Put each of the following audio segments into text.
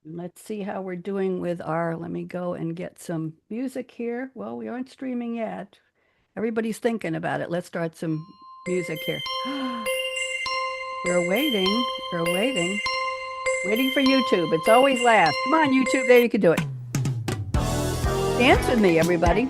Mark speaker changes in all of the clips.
Speaker 1: Let's see how we're doing with our, let me go and get some music here. Well, we aren't streaming yet. Everybody's thinking about it. Let's start some music here. We're waiting. We're waiting. Waiting for YouTube. It's always last. Come on, YouTube. There, you can do it. Dance with me, everybody.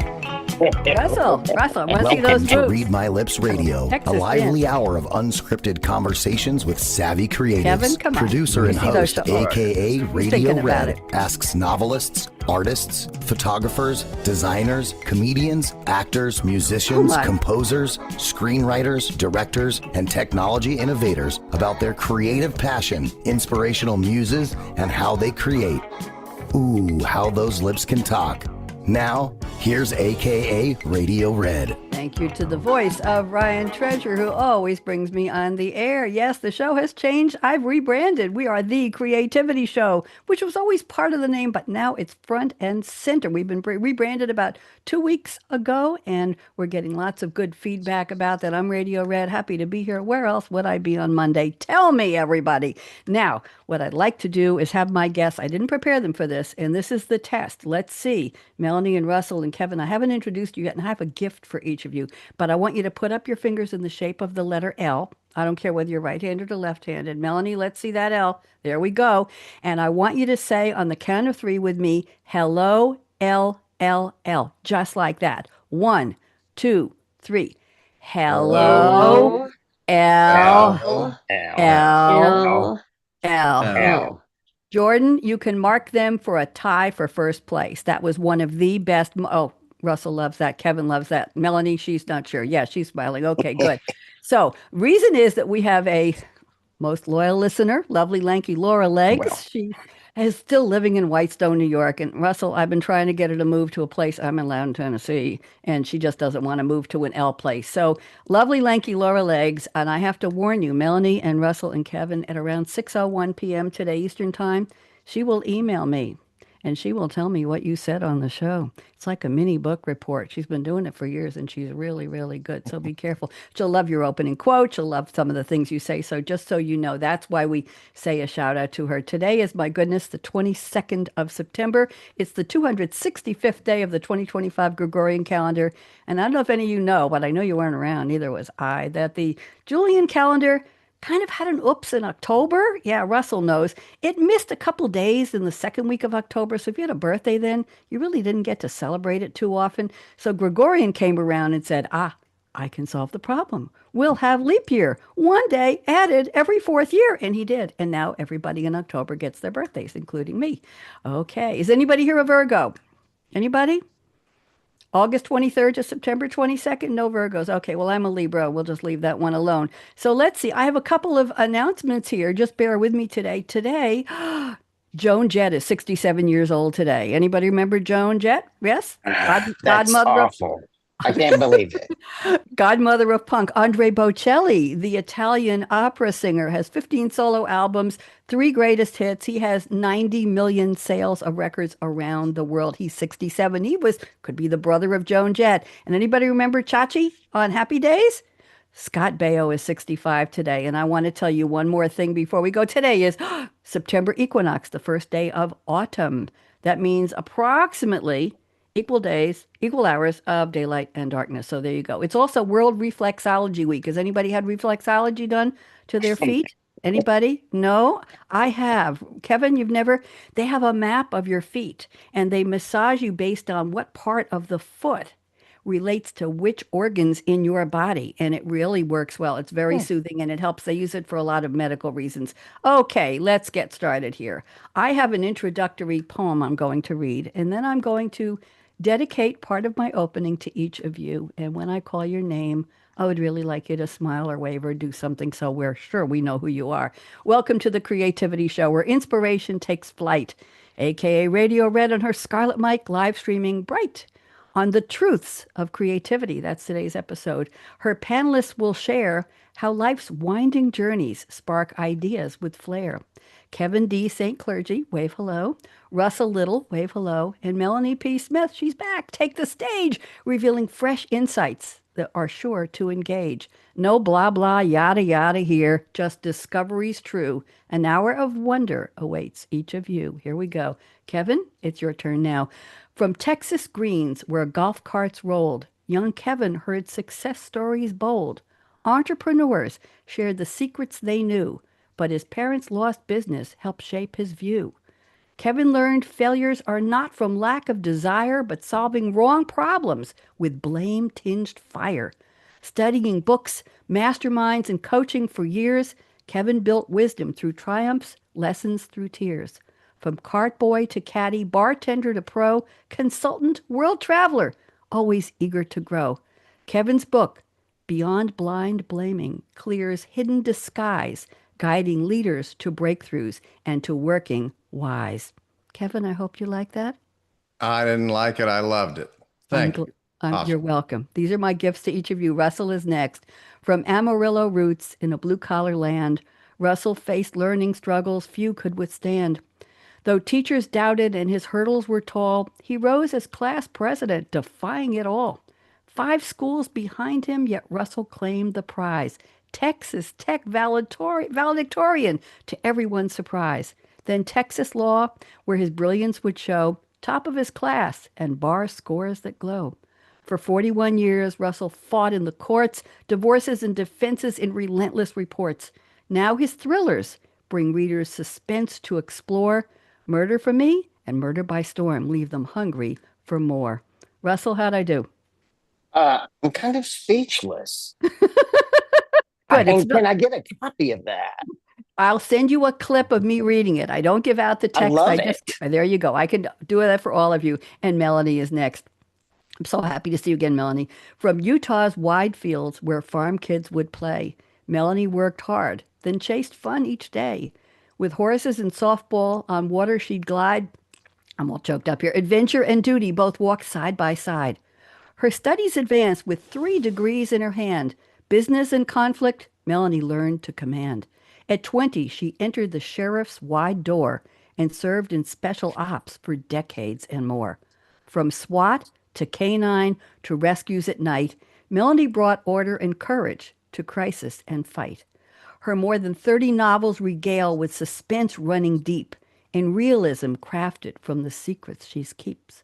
Speaker 1: Russell, want to see those
Speaker 2: Welcome to
Speaker 1: moves.
Speaker 2: Read My Lips Radio,
Speaker 1: Texas
Speaker 2: a lively
Speaker 1: dance.
Speaker 2: hour of unscripted conversations with savvy creatives.
Speaker 1: Kevin, come on.
Speaker 2: Producer and
Speaker 1: You see those
Speaker 2: host,
Speaker 1: shows.
Speaker 2: aka
Speaker 1: Who's thinking
Speaker 2: Radio
Speaker 1: about
Speaker 2: Red,
Speaker 1: it?
Speaker 2: asks novelists, artists, photographers, designers, comedians, actors, musicians,
Speaker 1: Come on.
Speaker 2: composers, screenwriters, directors, and technology innovators about their creative passion, inspirational muses, and how they create. Ooh, how those lips can talk. Now, here's aka Radio Red.
Speaker 1: Thank you to the voice of Ryan Treasure, who always brings me on the air. Yes, the show has changed. I've rebranded. We are the Creativity Show, which was always part of the name, but now it's front and center. We've been rebranded about 2 weeks ago, and we're getting lots of good feedback about that. I'm Radio Red. Happy to be here. Where else would I be on Monday? Tell me, everybody. Now, what I'd like to do is have my guests. I didn't prepare them for this, and this is the test. Let's see. Melanie and Russell and Kevin, I haven't introduced you yet, and I have a gift for each of you. But I want you to put up your fingers in the shape of the letter L. I don't care whether you're right-handed or left-handed. Melanie, let's see that L. There we go. And I want you to say on the count of three with me, hello, L, L, L. Just like that. 1, 2, 3. Hello,
Speaker 3: Hello,
Speaker 1: L,
Speaker 3: L,
Speaker 1: L,
Speaker 3: L,
Speaker 1: L.
Speaker 3: L.
Speaker 1: Jordan, you can mark them for a tie for first place. That was one of the best. Oh, Russell loves that. Kevin loves that. Melanie, she's not sure. Yeah, she's smiling. Okay, good. So, reason is that we have a most loyal listener, lovely lanky Laura Legs. She is still living in Whitestone, New York. And Russell, I've been trying to get her to move to a place. I'm in Loudon, Tennessee, and she just doesn't want to move to an L place. So, lovely lanky Laura Legs. And I have to warn you, Melanie and Russell and Kevin, at around 6:01 p.m. today Eastern Time, she will email me and she will tell me what you said on the show. It's like a mini book report. She's been doing it for years and she's really, really good. So be careful. She'll love your opening quote. She'll love some of the things you say. So just so you know, that's why we say a shout out to her. Today is, my goodness, the 22nd of September. It's the 265th day of the 2025 Gregorian calendar. And I don't know if any of you know, but I know you weren't around, neither was I, that the Julian calendar kind of had an oops in October. Yeah, Russell knows. It missed a couple days in the second week of October. So if you had a birthday then, you really didn't get to celebrate it too often. So Gregorian came around and said, I can solve the problem. We'll have leap year, one day added every fourth year. And he did. And now everybody in October gets their birthdays, including me. Okay. Is anybody here a Virgo? Anybody? August 23rd to September 22nd, no Virgos. Okay, well, I'm a Libra. We'll just leave that one alone. So let's see. I have a couple of announcements here. Just bear with me today. Today, Joan Jett is 67 years old today. Anybody remember Joan Jett? Yes?
Speaker 3: That's
Speaker 1: Godmother of
Speaker 3: awful. I can't believe it.
Speaker 1: Godmother of Punk. Andre Bocelli, the Italian opera singer, has 15 solo albums, three greatest hits. He has 90 million sales of records around the world. He's 67. Could be the brother of Joan Jett. And anybody remember Chachi on Happy Days? Scott Baio is 65 today. And I want to tell you one more thing before we go. Today is September equinox, the first day of autumn. That means approximately equal days, equal hours of daylight and darkness. So there you go. It's also World Reflexology Week. Has anybody had reflexology done to their feet? Anybody? No? I have. Kevin, you've never? They have a map of your feet and they massage you based on what part of the foot relates to which organs in your body. And it really works well. It's very soothing and it helps. They use it for a lot of medical reasons. Okay, let's get started here. I have an introductory poem I'm going to read, and then I'm going to dedicate part of my opening to each of you. And when I call your name, I would really like you to smile or wave or do something so we're sure we know who you are. Welcome to the Creativity Show, where inspiration takes flight, aka Radio Red on her Scarlett Mic, live streaming bright on the truths of creativity. That's today's episode. Her panelists will share how life's winding journeys spark ideas with flair. Kevin D. St.Clergy, wave hello. Russell Little, wave hello. And Melanie P. Smith, she's back. Take the stage, revealing fresh insights that are sure to engage. No blah blah yada yada here, just discoveries true. An hour of wonder awaits each of you. Here we go. Kevin, it's your turn now. From Texas greens, where golf carts rolled, young Kevin heard success stories bold. Entrepreneurs shared the secrets they knew, but his parents' lost business helped shape his view. Kevin learned failures are not from lack of desire, but solving wrong problems with blame tinged fire. Studying books, masterminds, and coaching for years, Kevin built wisdom through triumphs, lessons through tears. From cart boy to caddy, bartender to pro, consultant, world traveler, always eager to grow. Kevin's book, Beyond Blind Blaming, clears hidden disguise, guiding leaders to breakthroughs and to working wise. Kevin, I hope you like that.
Speaker 4: I didn't like it. I loved it. Thank you.
Speaker 1: You're
Speaker 4: Awesome.
Speaker 1: welcome. These are my gifts to each of you. Russell is next. From Amarillo roots in a blue collar land, Russell faced learning struggles few could withstand. Though teachers doubted and his hurdles were tall, he rose as class president, defying it all. 5 schools behind him, yet Russell claimed the prize. Texas Tech valedictorian, to everyone's surprise. Then Texas law, where his brilliance would show, top of his class and bar scores that glow. For 41 years, Russell fought in the courts, divorces and defenses in relentless reports. Now his thrillers bring readers suspense to explore. Murder for Me and Murder by Storm leave them hungry for more. Russell, how'd I do?
Speaker 3: I'm kind of speechless.
Speaker 1: Good.
Speaker 3: Can I get a copy of that?
Speaker 1: I'll send you a clip of me reading it. I don't give out the
Speaker 3: I
Speaker 1: text.
Speaker 3: love it.
Speaker 1: There you go. I can do that for all of you. And Melanie is next. I'm so happy to see you again, Melanie. From Utah's wide fields where farm kids would play, Melanie worked hard, then chased fun each day. With horses and softball on water she'd glide. I'm all choked up here. Adventure and duty both walked side by side. Her studies advanced with 3 degrees in her hand. Business and conflict, Melanie learned to command. At 20, she entered the sheriff's wide door and served in special ops for decades and more. From SWAT to K-9 to rescues at night, Melanie brought order and courage to crisis and fight. Her more than 30 novels regale with suspense running deep and realism crafted from the secrets she keeps.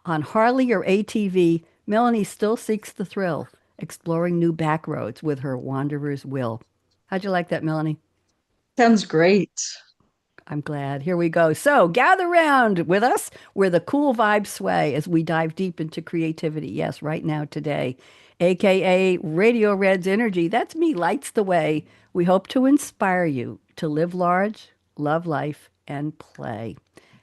Speaker 1: On Harley or ATV, Melanie still seeks the thrill, exploring new back roads with her wanderer's will. How'd you like that, Melanie?
Speaker 5: Sounds great.
Speaker 1: I'm glad. Here we go. So gather round with us where the cool vibes sway as we dive deep into creativity. Yes, right now, today, aka Radio Red's energy. That's me, lights the way. We hope to inspire you to live large, love life, and play.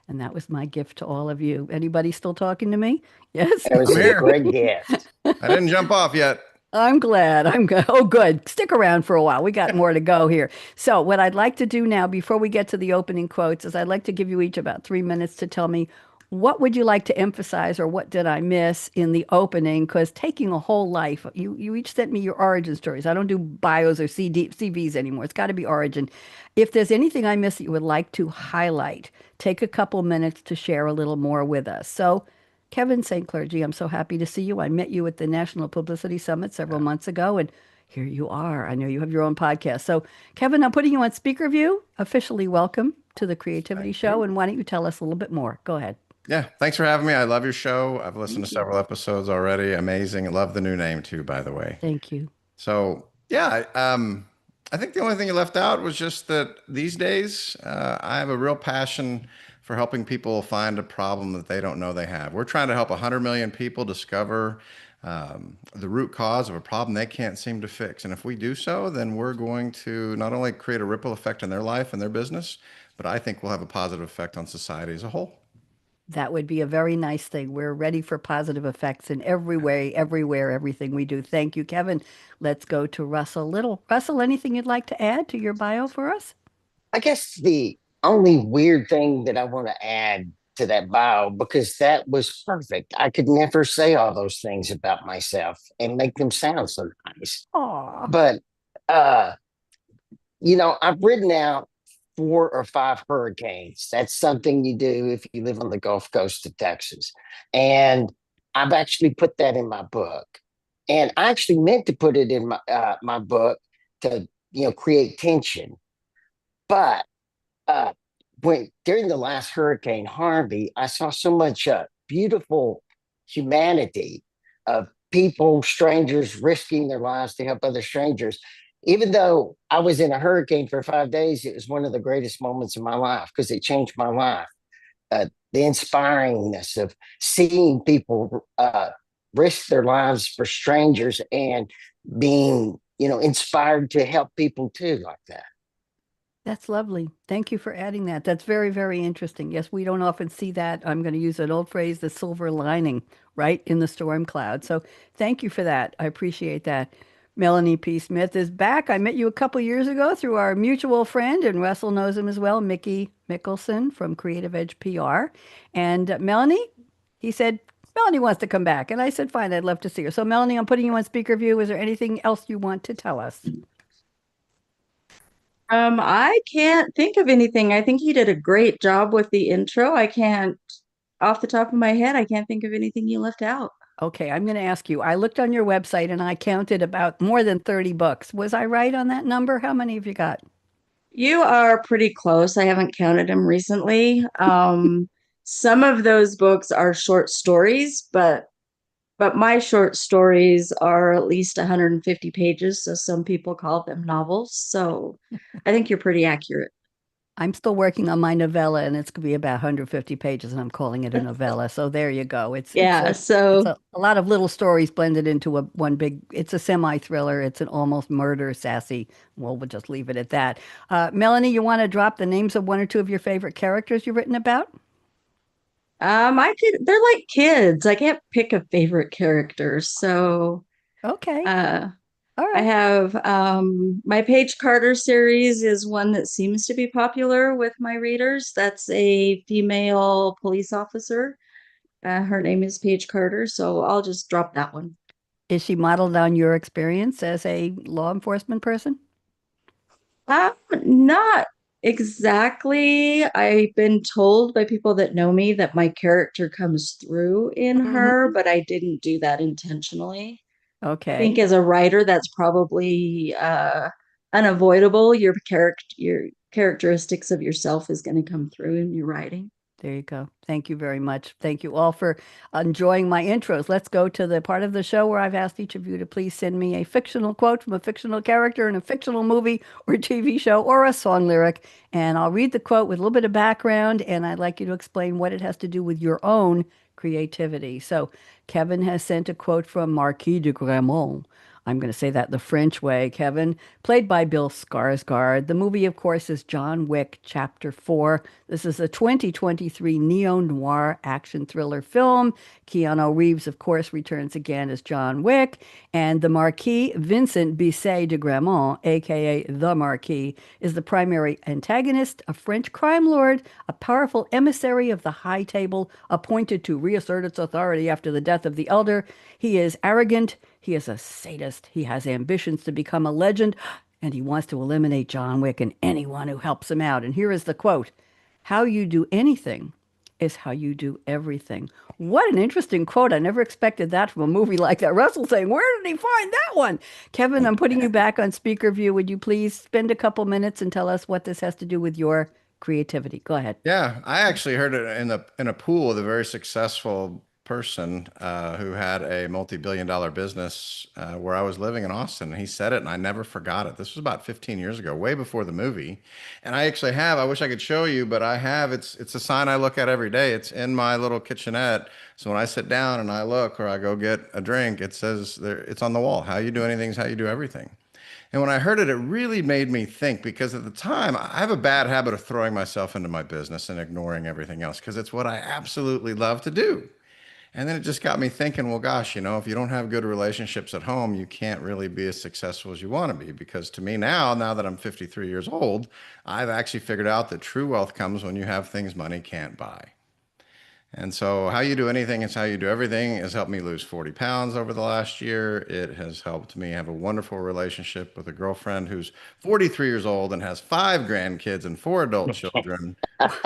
Speaker 1: And that was my gift to all of you. Anybody still talking to me? Yes.
Speaker 3: That was
Speaker 4: I'm
Speaker 3: a
Speaker 4: here.
Speaker 3: great gift.
Speaker 4: I didn't jump off yet.
Speaker 1: I'm glad. I'm good. Oh, good. Stick around for a while. We got more to go here. So, what I'd like to do now, before we get to the opening quotes, is I'd like to give you each about 3 minutes to tell me what would you like to emphasize or what did I miss in the opening? Because taking a whole life, you each sent me your origin stories. I don't do bios or CVs anymore. It's got to be origin. If there's anything I missed that you would like to highlight, take a couple minutes to share a little more with us. So, Kevin St.Clergy, I'm so happy to see you. I met you at the National Publicity Summit several months ago, and here you are. I know you have your own podcast. So, Kevin, I'm putting you on speaker view. Officially welcome to the Creativity Show. And why don't you tell us a little bit more? Go ahead.
Speaker 4: Yeah, thanks for having me. I love your show. I've listened to several episodes already. Amazing. I love the new name too, by the way.
Speaker 1: Thank you.
Speaker 4: So yeah, I think the only thing you left out was just that these days I have a real passion for helping people find a problem that they don't know they have. We're trying to help 100 million people discover the root cause of a problem they can't seem to fix. And if we do so, then we're going to not only create a ripple effect in their life and their business, but I think we'll have a positive effect on society as a whole.
Speaker 1: That would be a very nice thing. We're ready for positive effects in every way, everywhere, everything we do. Thank you, Kevin. Let's go to Russell Little. Russell, anything you'd like to add to your bio for us?
Speaker 3: I guess the only weird thing that I want to add to that bio, because that was perfect. I could never say all those things about myself and make them sound so nice.
Speaker 1: Aw.
Speaker 3: But, I've written out 4 or 5 hurricanes. That's something you do if you live on the Gulf Coast of Texas. And I've actually put that in my book. And I actually meant to put it in my book to create tension, but uh, when during the last Hurricane Harvey, I saw so much beautiful humanity of people, strangers risking their lives to help other strangers. Even though I was in a hurricane for 5 days, it was one of the greatest moments of my life because it changed my life. The inspiringness of seeing people risk their lives for strangers and being, inspired to help people too, like that.
Speaker 1: That's lovely. Thank you for adding that. That's very, very interesting. Yes, we don't often see that. I'm going to use an old phrase, the silver lining, right in the storm cloud. So thank you for that. I appreciate that. Melanie P. Smith is back. I met you a couple years ago through our mutual friend, and Russell knows him as well, Mickey Mickelson from Creative Edge PR. And Melanie, he said, Melanie wants to come back. And I said, fine, I'd love to see her. So, Melanie, I'm putting you on speaker view. Is there anything else you want to tell us?
Speaker 5: I can't think of anything. I think he did a great job with the intro. I can't, off the top of my head, I can't think of anything you left out.
Speaker 1: Okay, I'm going to ask you. I looked on your website and I counted about more than 30 books. Was I right on that number? How many have you got?
Speaker 5: You are pretty close. I haven't counted them recently. Some of those books are short stories, but my short stories are at least 150 pages, so some people call them novels. So I think you're pretty accurate.
Speaker 1: I'm still working on my novella and it's going to be about 150 pages and I'm calling it a novella. So there you go.
Speaker 5: Yeah,
Speaker 1: It's
Speaker 5: so
Speaker 1: a lot of little stories blended into one big, it's a semi-thriller. It's an almost murder sassy. Well, we'll just leave it at that. Melanie, you want to drop the names of one or two of your favorite characters you've written about?
Speaker 5: they're like kids. I can't pick a favorite character. So
Speaker 1: Okay.
Speaker 5: uh
Speaker 1: All
Speaker 5: I
Speaker 1: right.
Speaker 5: have my Paige Carter series is one that seems to be popular with my readers. That's a female police officer. Her name is Paige Carter, so I'll just drop that one.
Speaker 1: Is she modeled on your experience as a law enforcement person?
Speaker 5: Not exactly. I've been told by people that know me that my character comes through in her,
Speaker 1: Hmm.
Speaker 5: but I didn't do that intentionally. I think
Speaker 1: Okay.
Speaker 5: as a writer, that's probably unavoidable. Your characteristics of yourself is going to come through in your writing.
Speaker 1: There you go. Thank you very much. Thank you all for enjoying my intros. Let's go to the part of the show where I've asked each of you to please send me a fictional quote from a fictional character in a fictional movie or TV show or a song lyric. And I'll read the quote with a little bit of background, and I'd like you to explain what it has to do with your own creativity. So Kevin has sent a quote from Marquis de Gramont. I'm going to say that the French way, Kevin, played by Bill Skarsgård. The movie, of course, is John Wick Chapter 4. This is a 2023 neo-noir action thriller film. Keanu Reeves, of course, returns again as John Wick. And the Marquis, Vincent Bisset de Gramont, aka the Marquis, is the primary antagonist, a French crime lord, a powerful emissary of the High Table, appointed to reassert its authority after the death of the elder. He is arrogant, he is a sadist. He has ambitions to become a legend, and he wants to eliminate John Wick and anyone who helps him out. And here is the quote: how you do anything is how you do everything. What an interesting quote. I never expected that from a movie like that. Russell saying, where did he find that one? Kevin, I'm putting you back on speaker view. Would you please spend a couple minutes and tell us what this has to do with your creativity? Go ahead.
Speaker 4: Yeah, I actually heard it in a pool with a very successful person who had a multi-billion-dollar business where I was living in Austin. He said it, and I never forgot it. This was about 15 years ago, way before the movie. And I actually have. I wish I could show you, but I have. It's a sign I look at every day. It's in my little kitchenette. So when I sit down and I look, or I go get a drink, it says there. It's on the wall. How you do anything is how you do everything. And when I heard it, it really made me think because at the time, I have a bad habit of throwing myself into my business and ignoring everything else because it's what I absolutely love to do. And then it just got me thinking, well, gosh, if you don't have good relationships at home, you can't really be as successful as you want to be. Because to me now that I'm 53 years old, I've actually figured out that true wealth comes when you have things money can't buy. And so, how you do anything is how you do everything has helped me lose 40 pounds over the last year. It has helped me have a wonderful relationship with a girlfriend who's 43 years old and has 5 grandkids and 4 adult children,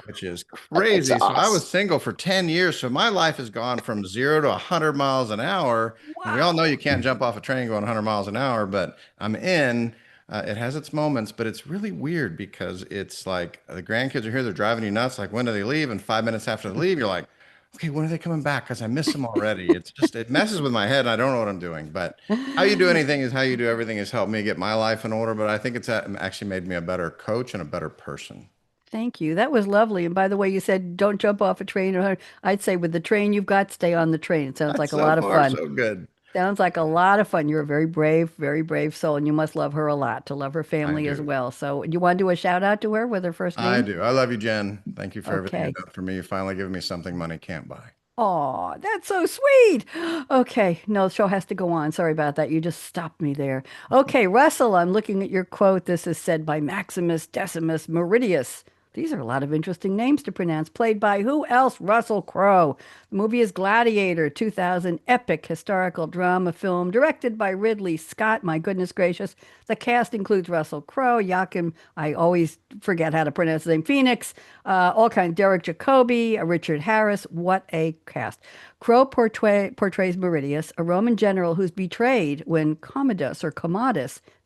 Speaker 4: which is
Speaker 3: That's
Speaker 4: crazy. So, I was
Speaker 3: awesome.
Speaker 4: single for 10 years. So, my life has gone from 0 to 100 miles an hour. And we all know
Speaker 1: Wow.
Speaker 4: you can't jump off a train going 100 miles an hour, but I'm in. It has its moments, but it's really weird because it's like the grandkids are here, they're driving you nuts. Like, when do they leave? And 5 minutes after they leave, you're like, okay, when are they coming back? Because I miss them already. It's just, it messes with my head. And I don't know what I'm doing. But how you do anything is how you do everything has helped me get my life in order. But I think it's actually made me a better coach and a better person.
Speaker 1: Thank you. That was lovely. And by the way, you said don't jump off a train. I'd say with the train you've got, stay on the train. It sounds
Speaker 4: That's
Speaker 1: like a
Speaker 4: so
Speaker 1: lot of
Speaker 4: far
Speaker 1: fun.
Speaker 4: so good.
Speaker 1: Sounds like a lot of fun. You're a very brave soul, and you must love her a lot to love her
Speaker 4: I
Speaker 1: family as
Speaker 4: do.
Speaker 1: well. So, you want to do a shout out to her with her first
Speaker 4: I
Speaker 1: name?
Speaker 4: do. I love you, Jen. Thank you for everything you've
Speaker 1: Okay.
Speaker 4: done for me. You've finally given me something money can't buy.
Speaker 1: Oh, that's so sweet. Okay, no, the show has to go on. Sorry about that. You just stopped me there. Okay, Russell, I'm looking at your quote. This is said by Maximus Decimus Meridius. These are a lot of interesting names to pronounce. Played by who else? Russell Crowe. The movie is Gladiator, 2000 epic historical drama film directed by Ridley Scott. My goodness gracious. The cast includes Russell Crowe, Joachim, I always forget how to pronounce his name, Phoenix, all kinds, Derek Jacobi, Richard Harris. What a cast. Crowe portrays Meridius, a Roman general who's betrayed when Commodus,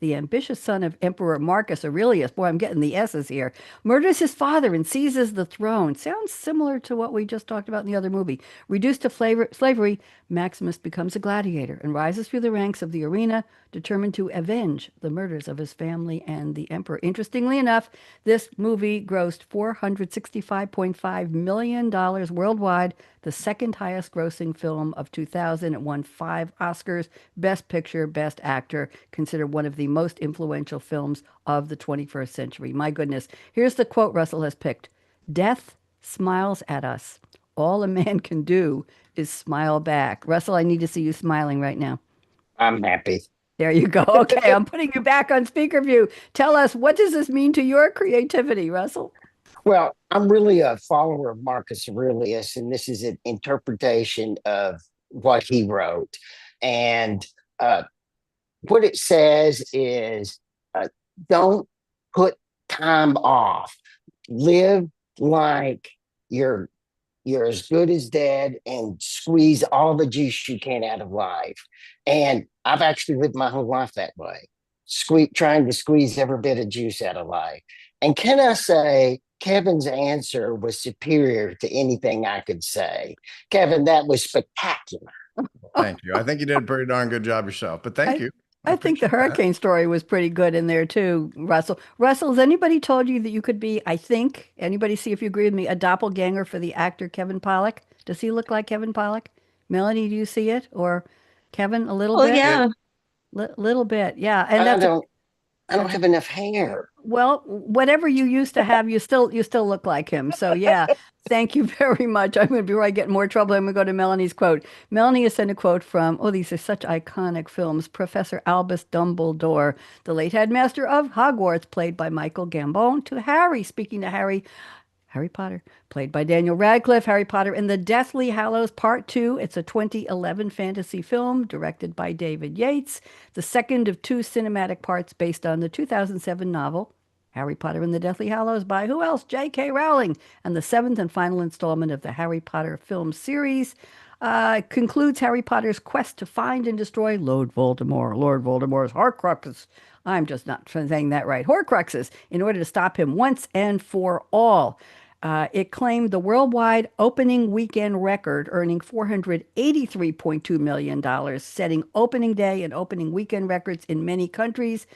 Speaker 1: the ambitious son of Emperor Marcus Aurelius, boy, I'm getting the S's here, murders his father and seizes the throne. Sounds similar to what we just talked about in the other movie. Reduced to slavery, Maximus becomes a gladiator and rises through the ranks of the arena, determined to avenge the murders of his family and the emperor. Interestingly enough, this movie grossed $465.5 million worldwide, the second highest grossing film of 2000. It won 5 Oscars: Best Picture, Best Actor, considered one of the most influential films of the 21st century. My goodness. Here's the quote Russell has picked: Death smiles at us. All a man can do is smile back. Russell, I need to see you smiling right now.
Speaker 3: I'm happy.
Speaker 1: There you go. Okay, I'm putting you back on speaker view. Tell us, what does this mean to your creativity, Russell?
Speaker 3: Well, I'm really a follower of Marcus Aurelius, and this is an interpretation of what he wrote. And uh, what it says is uh, don't put time off. Live like you're you're as good as dead and squeeze all the juice you can out of life. And I've actually lived my whole life that way, trying to squeeze every bit of juice out of life. And can I say, Kevin's answer was superior to anything I could say. Kevin, that was spectacular.
Speaker 4: Thank you. I think you did a pretty darn good job yourself, but thank
Speaker 1: I
Speaker 4: you. I
Speaker 1: I think the
Speaker 4: appreciate that.
Speaker 1: hurricane story was pretty good in there too, Russell. Russell, has anybody told you that you could be, I think, anybody see if you agree with me, a doppelganger for the actor Kevin Pollak? Does he look like Kevin Pollak? Melanie, do you see it? Or Kevin, a little
Speaker 5: Well,
Speaker 1: bit?
Speaker 5: yeah.
Speaker 1: Little bit. Yeah. And
Speaker 3: I don't I don't
Speaker 1: that's a
Speaker 3: have enough hair.
Speaker 1: well, whatever you used to have, you still look like him. So yeah, thank you very much. I'm going to before I get in more trouble, I'm going to go to Melanie's quote. Melanie has sent a quote from, oh, these are such iconic films. Professor Albus Dumbledore, the late headmaster of Hogwarts, played by Michael Gambon, to Harry, speaking to Harry Potter, played by Daniel Radcliffe, Harry Potter and the Deathly Hallows Part 2. It's a 2011 fantasy film directed by David Yates, the second of 2 cinematic parts based on the 2007 novel Harry Potter and the Deathly Hallows by who else? J.K. Rowling, and the seventh and final installment of the Harry Potter film series. Concludes Harry Potter's quest to find and destroy Lord Voldemort's Horcruxes. I'm just not saying that right. Horcruxes, in order to stop him once and for all. It claimed the worldwide opening weekend record, earning $483.2 million, setting opening day and opening weekend records in many countries.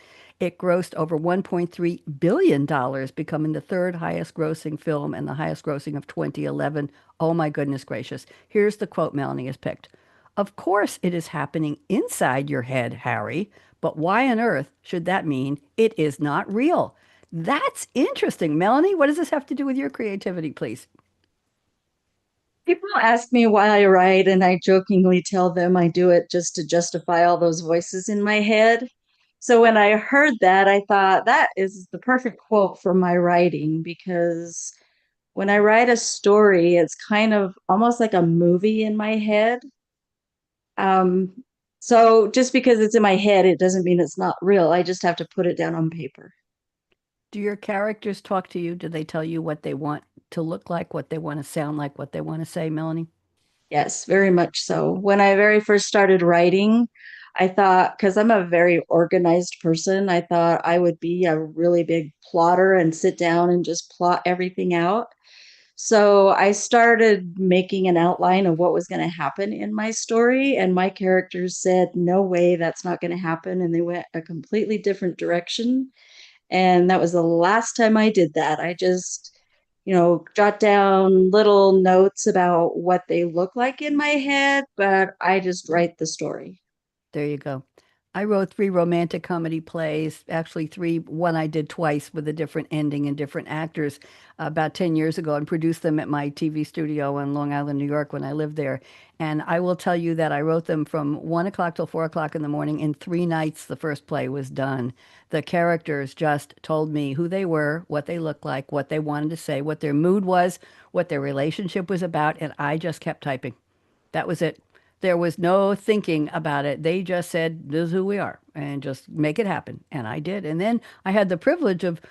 Speaker 1: It grossed over $1.3 billion, becoming the third highest grossing film and the highest grossing of 2011. Oh my goodness gracious. Here's the quote Melanie has picked. Of course it is happening inside your head, Harry, but why on earth should that mean it is not real? That's interesting. Melanie, what does this have to do with your creativity, please?
Speaker 5: People ask me why I write, and I jokingly tell them I do it just to justify all those voices in my head. So when I heard that, I thought that is the perfect quote for my writing because when I write a story, it's kind of almost like a movie in my head. Um, so just because it's in my head, it doesn't mean it's not real. I just have to put it down on paper.
Speaker 1: Do your characters talk to you? Do they tell you what they want to look like, what they want to sound like, what they want to say, Melanie?
Speaker 5: Yes, very much so. When I very first started writing, I thought, because I'm a very organized person, I thought I would be a really big plotter and sit down and just plot everything out. So I started making an outline of what was going to happen in my story, and my characters said, "No way, that's not going to happen." And they went a completely different direction. And that was the last time I did that. I just, jot down little notes about what they look like in my head, but I just write the story.
Speaker 1: There you go. I wrote 3 romantic comedy plays, actually 3, one I did twice with a different ending and different actors about 10 years ago and produced them at my TV studio in Long Island, New York when I lived there. And I will tell you that I wrote them from 1 o'clock till 4 o'clock in the morning. In 3 nights, the first play was done. The characters just told me who they were, what they looked like, what they wanted to say, what their mood was, what their relationship was about, and I just kept typing. That was it. There was no thinking about it. They just said, "This is who we are," and just make it happen. And I did. And then I had the privilege of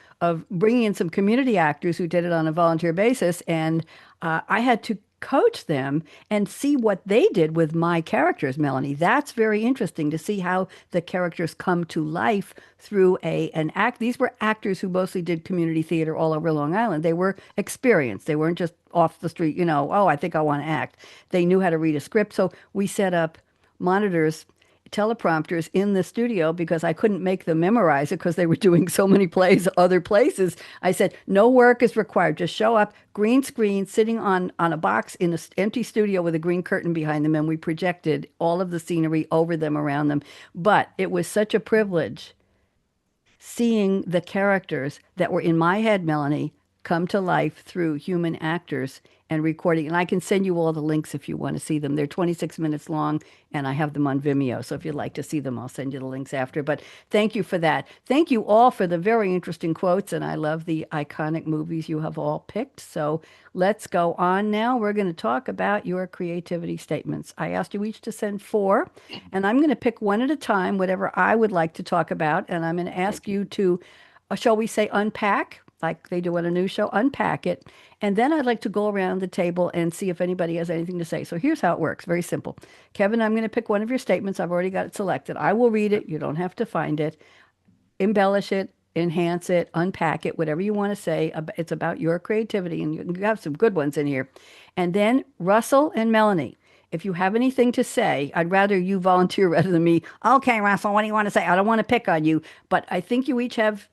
Speaker 1: bringing in some community actors who did it on a volunteer basis, and I had to coach them and see what they did with my characters, Melanie. That's very interesting to see how the characters come to life through an act. These were actors who mostly did community theater all over Long Island. They were experienced. They weren't just off the street, "Oh, I think I want to act." They knew how to read a script. So we set up monitors, teleprompters in the studio because I couldn't make them memorize it because they were doing so many plays other places. I said, no work is required. Just show up, green screen, sitting on a box in an empty studio with a green curtain behind them. And we projected all of the scenery over them, around them. But it was such a privilege seeing the characters that were in my head, Melanie, come to life through human actors and recording. And I can send you all the links if you want to see them. They're 26 minutes long and I have them on Vimeo. So if you'd like to see them, I'll send you the links after. But thank you for that. Thank you all for the very interesting quotes. And I love the iconic movies you have all picked. So let's go on now. We're going to talk about your creativity statements. I asked you each to send 4, and I'm going to pick one at a time, whatever I would like to talk about. And I'm going to ask you to, shall we say, unpack, like they do on a news show, unpack it. And then I'd like to go around the table and see if anybody has anything to say. So here's how it works. Very simple. Kevin, I'm going to pick one of your statements. I've already got it selected. I will read it. You don't have to find it. Embellish it, enhance it, unpack it, whatever you want to say. It's about your creativity, and you have some good ones in here. And then Russell and Melanie, if you have anything to say, I'd rather you volunteer rather than me. Okay, Russell, what do you want to say? I don't want to pick on you, but I think you each have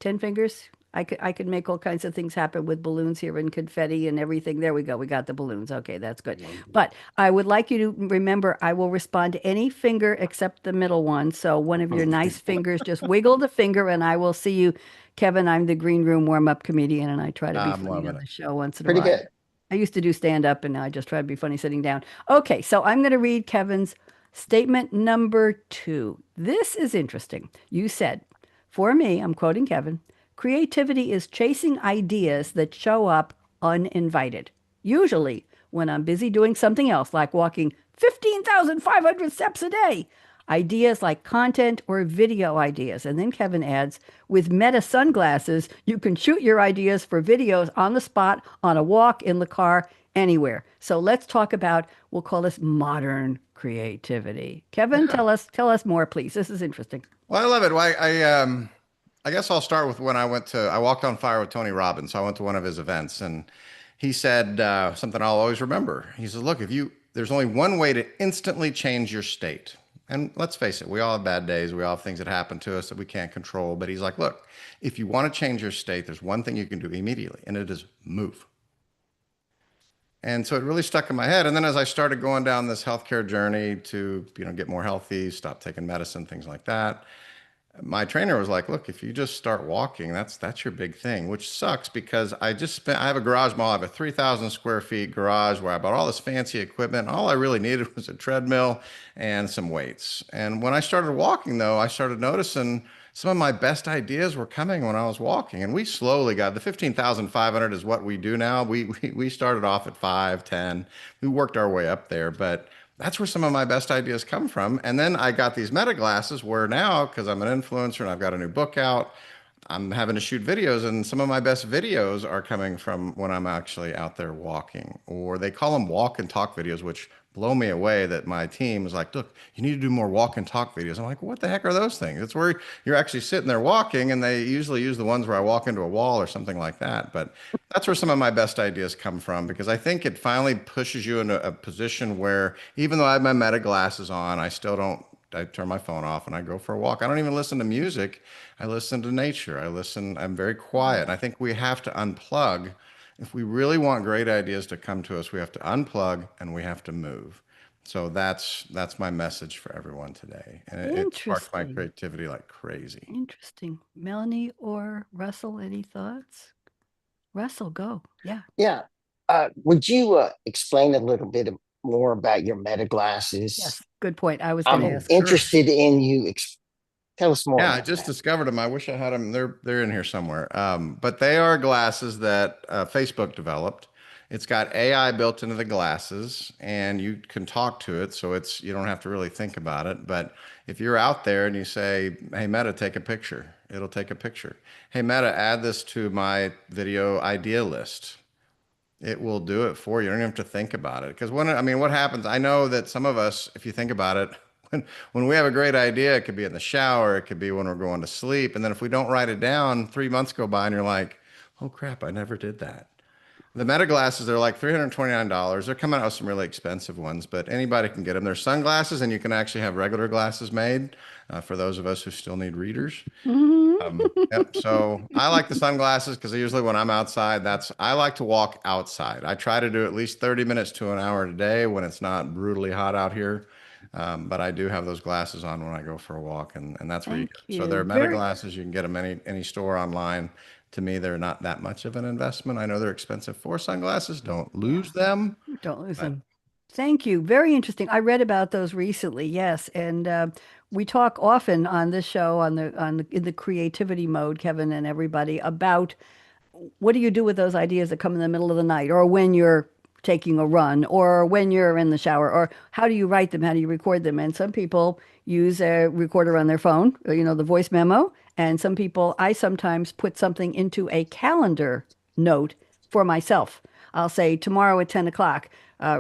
Speaker 1: 10 fingers. I could make all kinds of things happen with balloons here and confetti and everything. There we go. We got the balloons. Okay, that's good. But I would like you to remember I will respond to any finger except the middle one. So one of your nice fingers, just wiggle the finger and I will see you. Kevin, I'm the green room warm-up comedian and I try to be
Speaker 4: I'm
Speaker 1: funny
Speaker 4: loving
Speaker 1: on
Speaker 4: it.
Speaker 1: the show once in a
Speaker 3: Pretty
Speaker 1: while.
Speaker 3: good.
Speaker 1: I used to do stand up and now I just try to be funny sitting down. Okay, so I'm going to read Kevin's statement number 2. This is interesting. You said, for me, I'm quoting Kevin, creativity is chasing ideas that show up uninvited. Usually when I'm busy doing something else, like walking 15,500 steps a day. Ideas like content or video ideas. And then Kevin adds, with Meta sunglasses, you can shoot your ideas for videos on the spot, on a walk, in the car, anywhere. So let's talk about, we'll call this modern creativity. Kevin, tell us more, please. This is interesting.
Speaker 4: Well, I love it. Well, I guess I'll start with when I walked on fire with Tony Robbins. So I went to one of his events and he said something I'll always remember. He said, look, there's only one way to instantly change your state. And let's face it, we all have bad days. We all have things that happen to us that we can't control. But he's like, look, if you want to change your state, there's one thing you can do immediately, and it is move. And so it really stuck in my head. And then as I started going down this healthcare journey to, get more healthy, stop taking medicine, things like that, my trainer was like, look, if you just start walking, that's your big thing, which sucks because I have a garage mall. I have a 3,000 square feet garage where I bought all this fancy equipment. All I really needed was a treadmill and some weights. And when I started walking though, I started noticing some of my best ideas were coming when I was walking. And we slowly got the 15,500 is what we do now. We started off at 5, 10. We worked our way up there, but that's where some of my best ideas come from. And then I got these meta glasses where now, because I'm an influencer and I've got a new book out, I'm having to shoot videos, and some of my best videos are coming from when I'm actually out there walking. Or they call them walk and talk videos, which blow me away that my team is like, look, you need to do more walk and talk videos. I'm like, what the heck are those things? It's where you're actually sitting there walking, and they usually use the ones where I walk into a wall or something like that. But that's where some of my best ideas come from, because I think it finally pushes you into a position where even though I have my meta glasses on, I still don't. I turn my phone off and I go for a walk. I don't even listen to music. I listen to nature. I'm very quiet. And I think we have to unplug. If we really want great ideas to come to us, we have to unplug and we have to move. So that's my message for everyone today. And it sparked my
Speaker 1: Interesting.
Speaker 4: creativity like crazy.
Speaker 1: Interesting. Melanie or Russell, any thoughts? Russell, go. Yeah.
Speaker 3: Yeah. Would you explain a little bit more about your meta glasses?
Speaker 1: Yes. Good point. I was going to
Speaker 3: I'm
Speaker 1: ask.
Speaker 4: Sure.
Speaker 3: interested in you. Tell us more
Speaker 4: Yeah, I
Speaker 3: about
Speaker 4: just
Speaker 3: that.
Speaker 4: discovered them. I wish I had them. They're in here somewhere. But they are glasses that Facebook developed. It's got AI built into the glasses, and you can talk to it, so you don't have to really think about it. But if you're out there and you say, "Hey Meta, take a picture," it'll take a picture. "Hey Meta, add this to my video idea list." It will do it for you. You don't even have to think about it. Because what happens? I know that some of us, if you think about it, when we have a great idea, it could be in the shower, it could be when we're going to sleep. And then if we don't write it down, 3 months go by and you're like, oh crap, I never did that. The Meta glasses, they're like $329. They're coming out with some really expensive ones, but anybody can get them. They're sunglasses, and you can actually have regular glasses made for those of us who still need readers. Yep. So I like the sunglasses because usually when I'm outside, I like to walk outside. I try to do at least 30 minutes to an hour a day when it's not brutally hot out here. But I do have those glasses on when I go for a walk, and that's where you
Speaker 1: Thank
Speaker 4: get them. So
Speaker 1: you.
Speaker 4: they're Meta glasses. You can get them any store online. To me, they're not that much of an investment. I know they're expensive for sunglasses. Don't lose them.
Speaker 1: Don't lose
Speaker 4: But
Speaker 1: them. Thank you. Very interesting. I read about those recently. Yes, and we talk often on this show in the creativity mode, Kevin and everybody, about what do you do with those ideas that come in the middle of the night, or when you're taking a run, or when you're in the shower, or how do you write them? How do you record them? And some people use a recorder on their phone, the voice memo. And I sometimes put something into a calendar note for myself. I'll say tomorrow at 10 o'clock,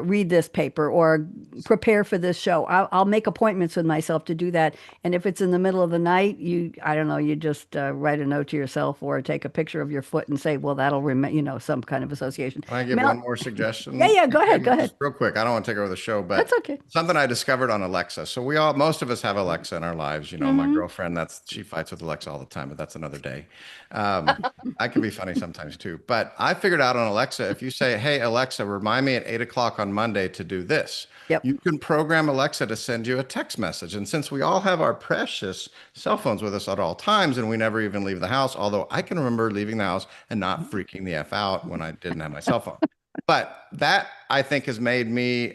Speaker 1: read this paper or prepare for this show. I'll make appointments with myself to do that. And if it's in the middle of the night, I don't know, you just write a note to yourself or take a picture of your foot and say, well, that'll remember, some kind of association.
Speaker 4: can I give
Speaker 1: Mel,
Speaker 4: one more suggestion?
Speaker 1: yeah, go ahead, go ahead.
Speaker 4: Just real quick. I don't want to take over the show, but
Speaker 1: That's okay.
Speaker 4: something I discovered on Alexa. So most of us have Alexa in our lives. My girlfriend, she fights with Alexa all the time, but that's another day. I can be funny sometimes too. But I figured out on Alexa, if you say, hey, Alexa, remind me at 8 o'clock on Monday to do this,
Speaker 1: Yep.
Speaker 4: you can program Alexa to send you a text message. And since we all have our precious cell phones with us at all times and we never even leave the house, although I can remember leaving the house and not freaking the F out when I didn't have my cell phone. But that I think has made me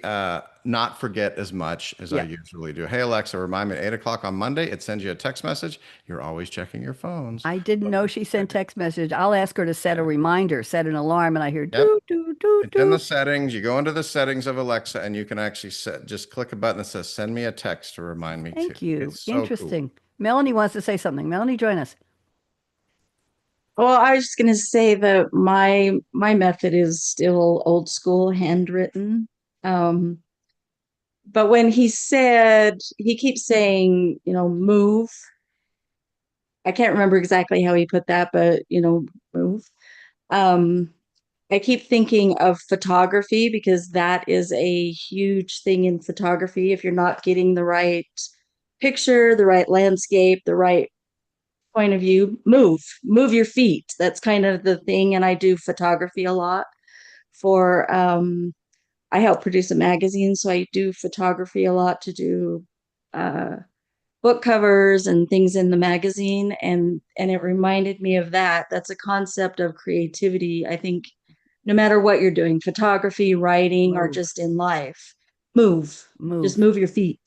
Speaker 4: not forget as much as I
Speaker 1: Yeah.
Speaker 4: usually do. Hey, Alexa, remind me at 8 o'clock on Monday. It sends you a text message. You're always checking your phones.
Speaker 1: I didn't know she sent text message. I'll ask her to set a reminder, set an alarm, and I hear
Speaker 4: Yep.
Speaker 1: doo, doo, doo,
Speaker 4: It's in the
Speaker 1: doo.
Speaker 4: settings. You go into the settings of Alexa and you can actually just click a button that says send me a text to remind me too.
Speaker 1: Thank you.
Speaker 4: It's so cool.
Speaker 1: Interesting. Melanie wants to say something. Melanie, join us.
Speaker 5: Well, I was just going to say that my method is still old school, handwritten. Um, but when he keeps saying, move. I can't remember exactly how he put that, but move. Um, I keep thinking of photography because that is a huge thing in photography. If you're not getting the right picture, the right landscape, the right point of view, move your feet. That's kind of the thing. And I do photography a lot for, I help produce a magazine. So I do photography a lot to do, book covers and things in the magazine. And it reminded me of that. That's a concept of creativity. I think no matter what you're doing, photography, writing, or
Speaker 1: Move.
Speaker 5: just in life, move. Just
Speaker 1: Move.
Speaker 5: move your feet.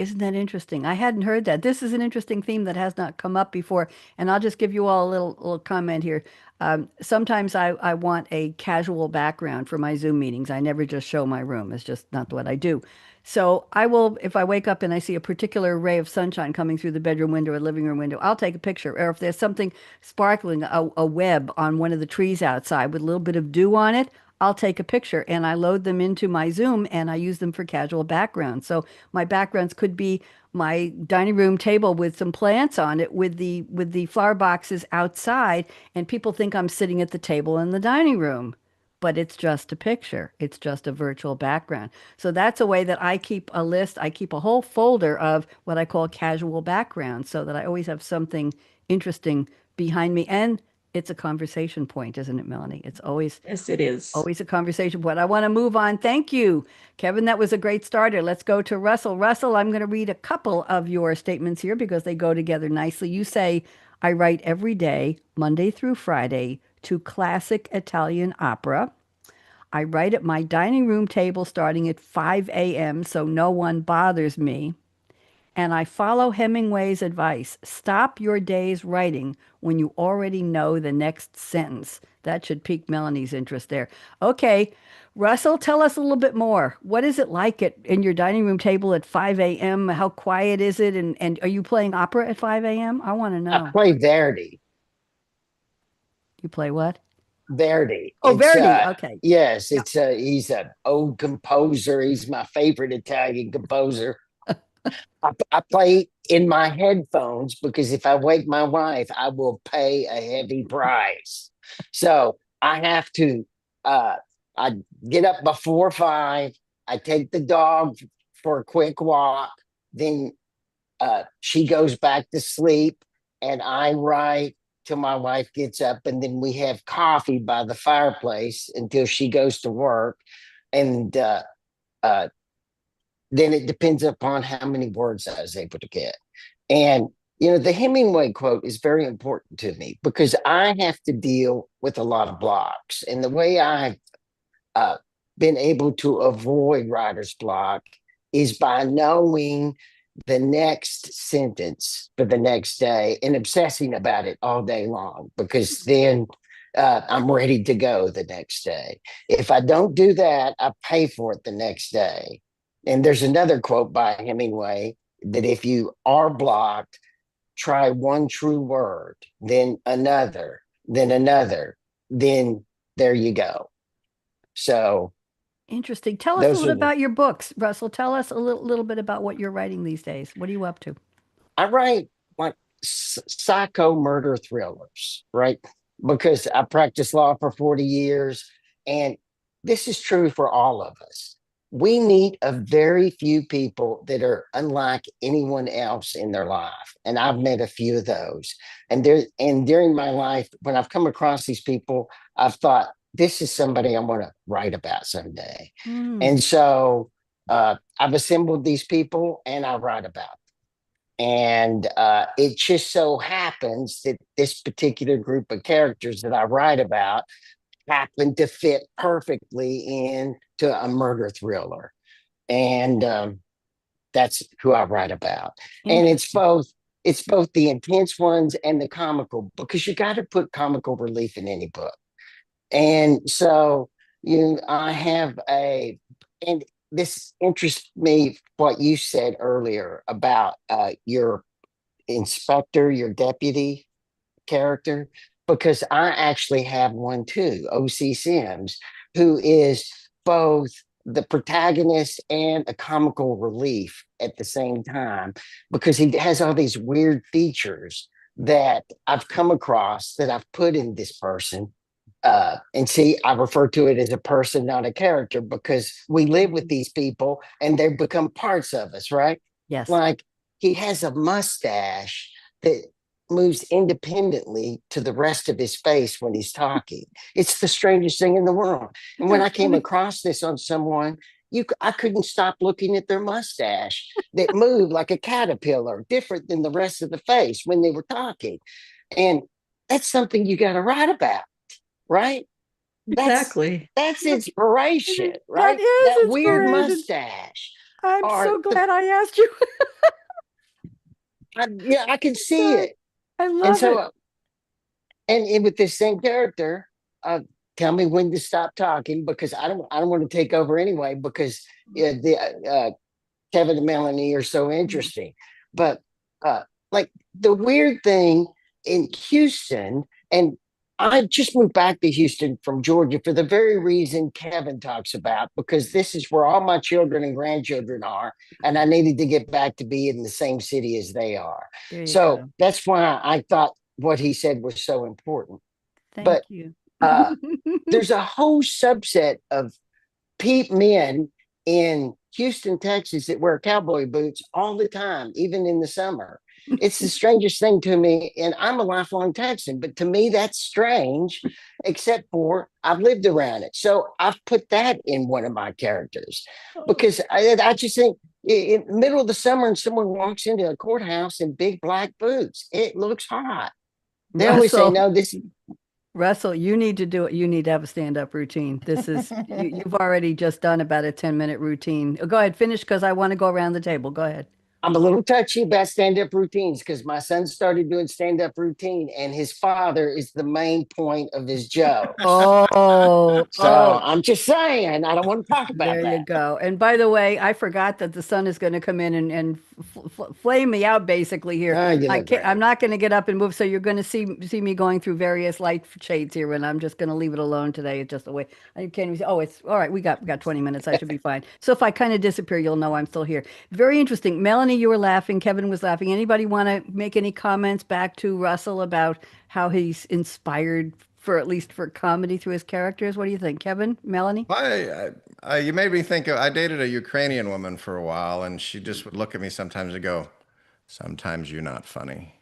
Speaker 1: Isn't that interesting? I hadn't heard that. This is an interesting theme that has not come up before. And I'll just give you all a little comment here. Sometimes I want a casual background for my Zoom meetings. I never just show my room. It's just not what I do. So I will, if I wake up and I see a particular ray of sunshine coming through the bedroom window or living room window, I'll take a picture. Or if there's something sparkling, a web on one of the trees outside with a little bit of dew on it, I'll take a picture and I load them into my Zoom and I use them for casual backgrounds. So my backgrounds could be my dining room table with some plants on it with the flower boxes outside, and people think I'm sitting at the table in the dining room. But it's just a picture. It's just a virtual background. So that's a way that I keep a list. I keep a whole folder of what I call casual backgrounds so that I always have something interesting behind me. And it's a conversation point, isn't it, Melanie? It's
Speaker 5: Yes, it is.
Speaker 1: always a conversation point. I want to move on. Thank you, Kevin. That was a great starter. Let's go to Russell. Russell, I'm going to read a couple of your statements here because they go together nicely. You say, I write every day, Monday through Friday, to classic Italian opera. I write at my dining room table starting at 5 a.m. so no one bothers me. And I follow Hemingway's advice. Stop your day's writing when you already know the next sentence. That should pique Melanie's interest there. Okay, Russell, tell us a little bit more. What is it like in your dining room table at 5 a.m.? How quiet is it? And are you playing opera at 5 a.m.? I want to
Speaker 3: I
Speaker 1: know.
Speaker 3: play Verdi.
Speaker 1: You play what?
Speaker 3: Verdi.
Speaker 1: Oh, Verdi. Okay.
Speaker 3: Yes,
Speaker 1: Yeah.
Speaker 3: he's a old composer. He's my favorite Italian composer. I play in my headphones because if I wake my wife, I will pay a heavy price. So I have to I get up before 5. I take the dog for a quick walk. Then she goes back to sleep, and I write till my wife gets up, and then we have coffee by the fireplace until she goes to work. And uh, then it depends upon how many words I was able to get. And, the Hemingway quote is very important to me because I have to deal with a lot of blocks. And the way I've uh, been able to avoid writer's block is by knowing the next sentence for the next day and obsessing about it all day long because then I'm ready to go the next day. If I don't do that, I pay for it the next day. And there's another quote by Hemingway that if you are blocked, try one true word, then another, then there you go. So
Speaker 1: Interesting. Tell us a
Speaker 3: those
Speaker 1: little
Speaker 3: are
Speaker 1: bit about your books, Russell. Tell us a little bit about what you're writing these days. What are you up to?
Speaker 3: I write like psycho murder thrillers, right? Because I practiced law for 40 years. And this is true for all of us. We meet a very few people that are unlike anyone else in their life. And I've met a few of those. And during my life, when I've come across these people, I've thought, this is somebody I want to write about someday.
Speaker 1: Mm,
Speaker 3: And so I've assembled these people and I write about. And it just so happens that this particular group of characters that I write about happen to fit perfectly into a murder thriller. And that's who I write about. And
Speaker 1: interesting.
Speaker 3: it's both the intense ones and the comical because you got to put comical relief in any book. And so I have and this interests me what you said earlier about your inspector, your deputy character, because I actually have one too, OC Sims, who is both the protagonist and a comical relief at the same time, because he has all these weird features that I've come across that I've put in this person. And see, I refer to it as a person, not a character, because we live with these people and they become parts of us, right?
Speaker 1: Yes.
Speaker 3: Like he has a mustache that moves independently to the rest of his face when he's talking. It's the strangest thing in the world. And when I came across this on someone, I couldn't stop looking at their mustache that moved like a caterpillar, different than the rest of the face when they were talking. And that's something you got to write about, right? That's
Speaker 5: Exactly.
Speaker 3: that's inspiration,
Speaker 1: That
Speaker 3: right? That
Speaker 1: is
Speaker 3: weird
Speaker 1: inspiration.
Speaker 3: mustache.
Speaker 1: I'm
Speaker 3: are
Speaker 1: so glad I asked you.
Speaker 3: yeah, I can see
Speaker 1: God,
Speaker 3: it.
Speaker 1: I
Speaker 3: And
Speaker 1: love
Speaker 3: so,
Speaker 1: it.
Speaker 3: and with this same character, tell me when to stop talking because I don't want to take over anyway because the Kevin and Melanie are so interesting. But uh, like the weird thing in Houston, and I just moved back to Houston from Georgia for the very reason Kevin talks about, because this is where all my children and grandchildren are, and I needed to get back to be in the same city as they are.
Speaker 1: There you
Speaker 3: So
Speaker 1: go.
Speaker 3: that's why I thought what he said was so important. But
Speaker 1: Thank you.
Speaker 3: uh, there's a whole subset of men in Houston, Texas that wear cowboy boots all the time, even in the summer. It's the strangest thing to me. And I'm a lifelong Texan, but to me, that's strange, except for I've lived around it. So I've put that in one of my characters
Speaker 1: Oh,
Speaker 3: because I just think in the middle of the summer and someone walks into a courthouse in big black boots, it looks hot. They always say,
Speaker 1: Russell,
Speaker 3: no, this
Speaker 1: Russell, you need to do it. You need to have a stand-up routine. This is you've already just done about a 10-minute routine. Go ahead, finish because I want to go around the table. Go ahead.
Speaker 3: I'm a little touchy about stand-up routines because my son started doing stand-up routine and his father is the main point of his jokes.
Speaker 1: Oh,
Speaker 3: So
Speaker 1: oh,
Speaker 3: I'm just saying, I don't want to talk about
Speaker 1: there you
Speaker 3: that.
Speaker 1: go. And by the way, I forgot that the sun is going to come in and flame me out basically here.
Speaker 3: Oh, you
Speaker 1: I
Speaker 3: look
Speaker 1: can't, I'm
Speaker 3: great.
Speaker 1: not going to get up and move. So you're going to see me going through various light shades here, and I'm just going to leave it alone today. It's just the way I can't even see. Oh, it's all right. We got 20 minutes. I should be fine. So if I kind of disappear, you'll know I'm still here. Very interesting. Melanie, you were laughing. Kevin was laughing. Anybody want to make any comments back to Russell about how he's inspired for at least for comedy through his characters? What do you think, Kevin? Melanie?
Speaker 4: You made me think of, I dated a Ukrainian woman for a while, and she just would look at me sometimes and go, "Sometimes you're not funny."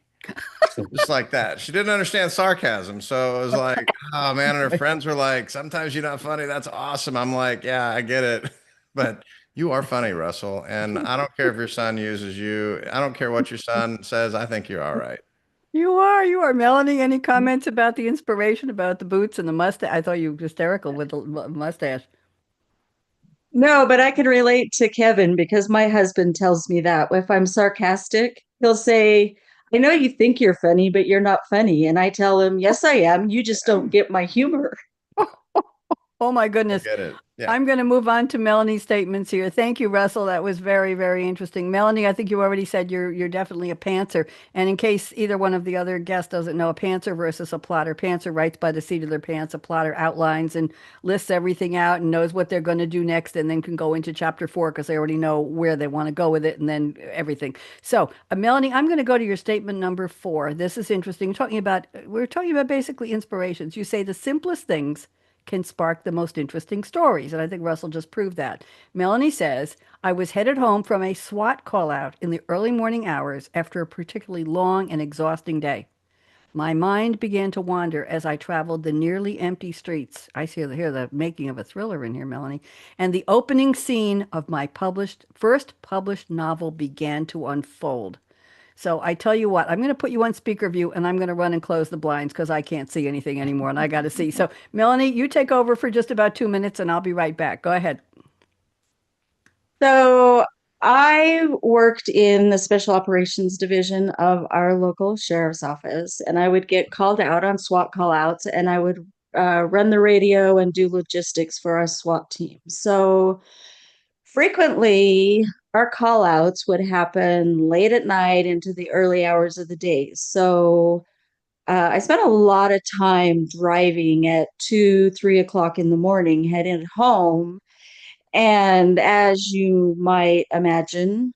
Speaker 4: Just like that. She didn't understand sarcasm. So it was like, oh man. And her friends were like, "Sometimes you're not funny. That's awesome." I'm like, yeah, I get it. But you are funny, Russell. And I don't care if your son uses you. I don't care what your son says. I think you're all right.
Speaker 1: You are. Melanie, any comments about the inspiration, about the boots and the mustache? I thought you were hysterical with the mustache.
Speaker 5: No, but I can relate to Kevin because my husband tells me that if I'm sarcastic, he'll say, I know you think you're funny, but you're not funny. And I tell him, yes, I am. You just don't get my humor.
Speaker 1: Oh my
Speaker 4: I
Speaker 1: goodness.
Speaker 4: get it. Yeah.
Speaker 1: I'm going to move on to Melanie's statements here. Thank you, Russell. That was very, very interesting. Melanie, I think you already said you're definitely a pantser. And in case either one of the other guests doesn't know, a pantser versus a plotter. Pantser writes by the seat of their pants. A plotter outlines and lists everything out and knows what they're going to do next, and then can go into chapter 4 because they already know where they want to go with it and then everything. So, Melanie, I'm going to go to your statement number 4. This is interesting. We're talking about basically inspirations. You say the simplest things can spark the most interesting stories. And I think Russell just proved that. Melanie says, I was headed home from a SWAT call out in the early morning hours after a particularly long and exhausting day. My mind began to wander as I traveled the nearly empty streets. I hear the making of a thriller in here, Melanie. And the opening scene of my first published novel began to unfold. So I tell you what, I'm going to put you on speaker view and I'm going to run and close the blinds because I can't see anything anymore and I got to see. So, Melanie, you take over for just about 2 minutes and I'll be right back. Go ahead.
Speaker 5: So I worked in the special operations division of our local sheriff's office, and I would get called out on SWAT call outs, and I would run the radio and do logistics for our SWAT team. So frequently, our call outs would happen late at night into the early hours of the day. So I spent a lot of time driving at 2, 3 o'clock in the morning, heading home. And as you might imagine,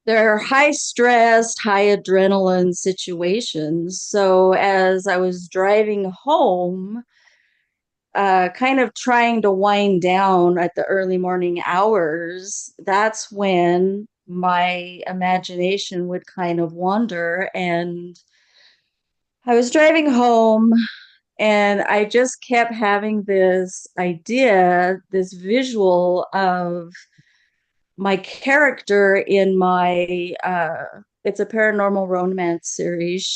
Speaker 5: they're high stressed, high adrenaline situations. So as I was driving home, kind of trying to wind down at the early morning hours, that's when my imagination would kind of wander. And I was driving home and I just kept having this idea, this visual of my character in my it's a paranormal romance series.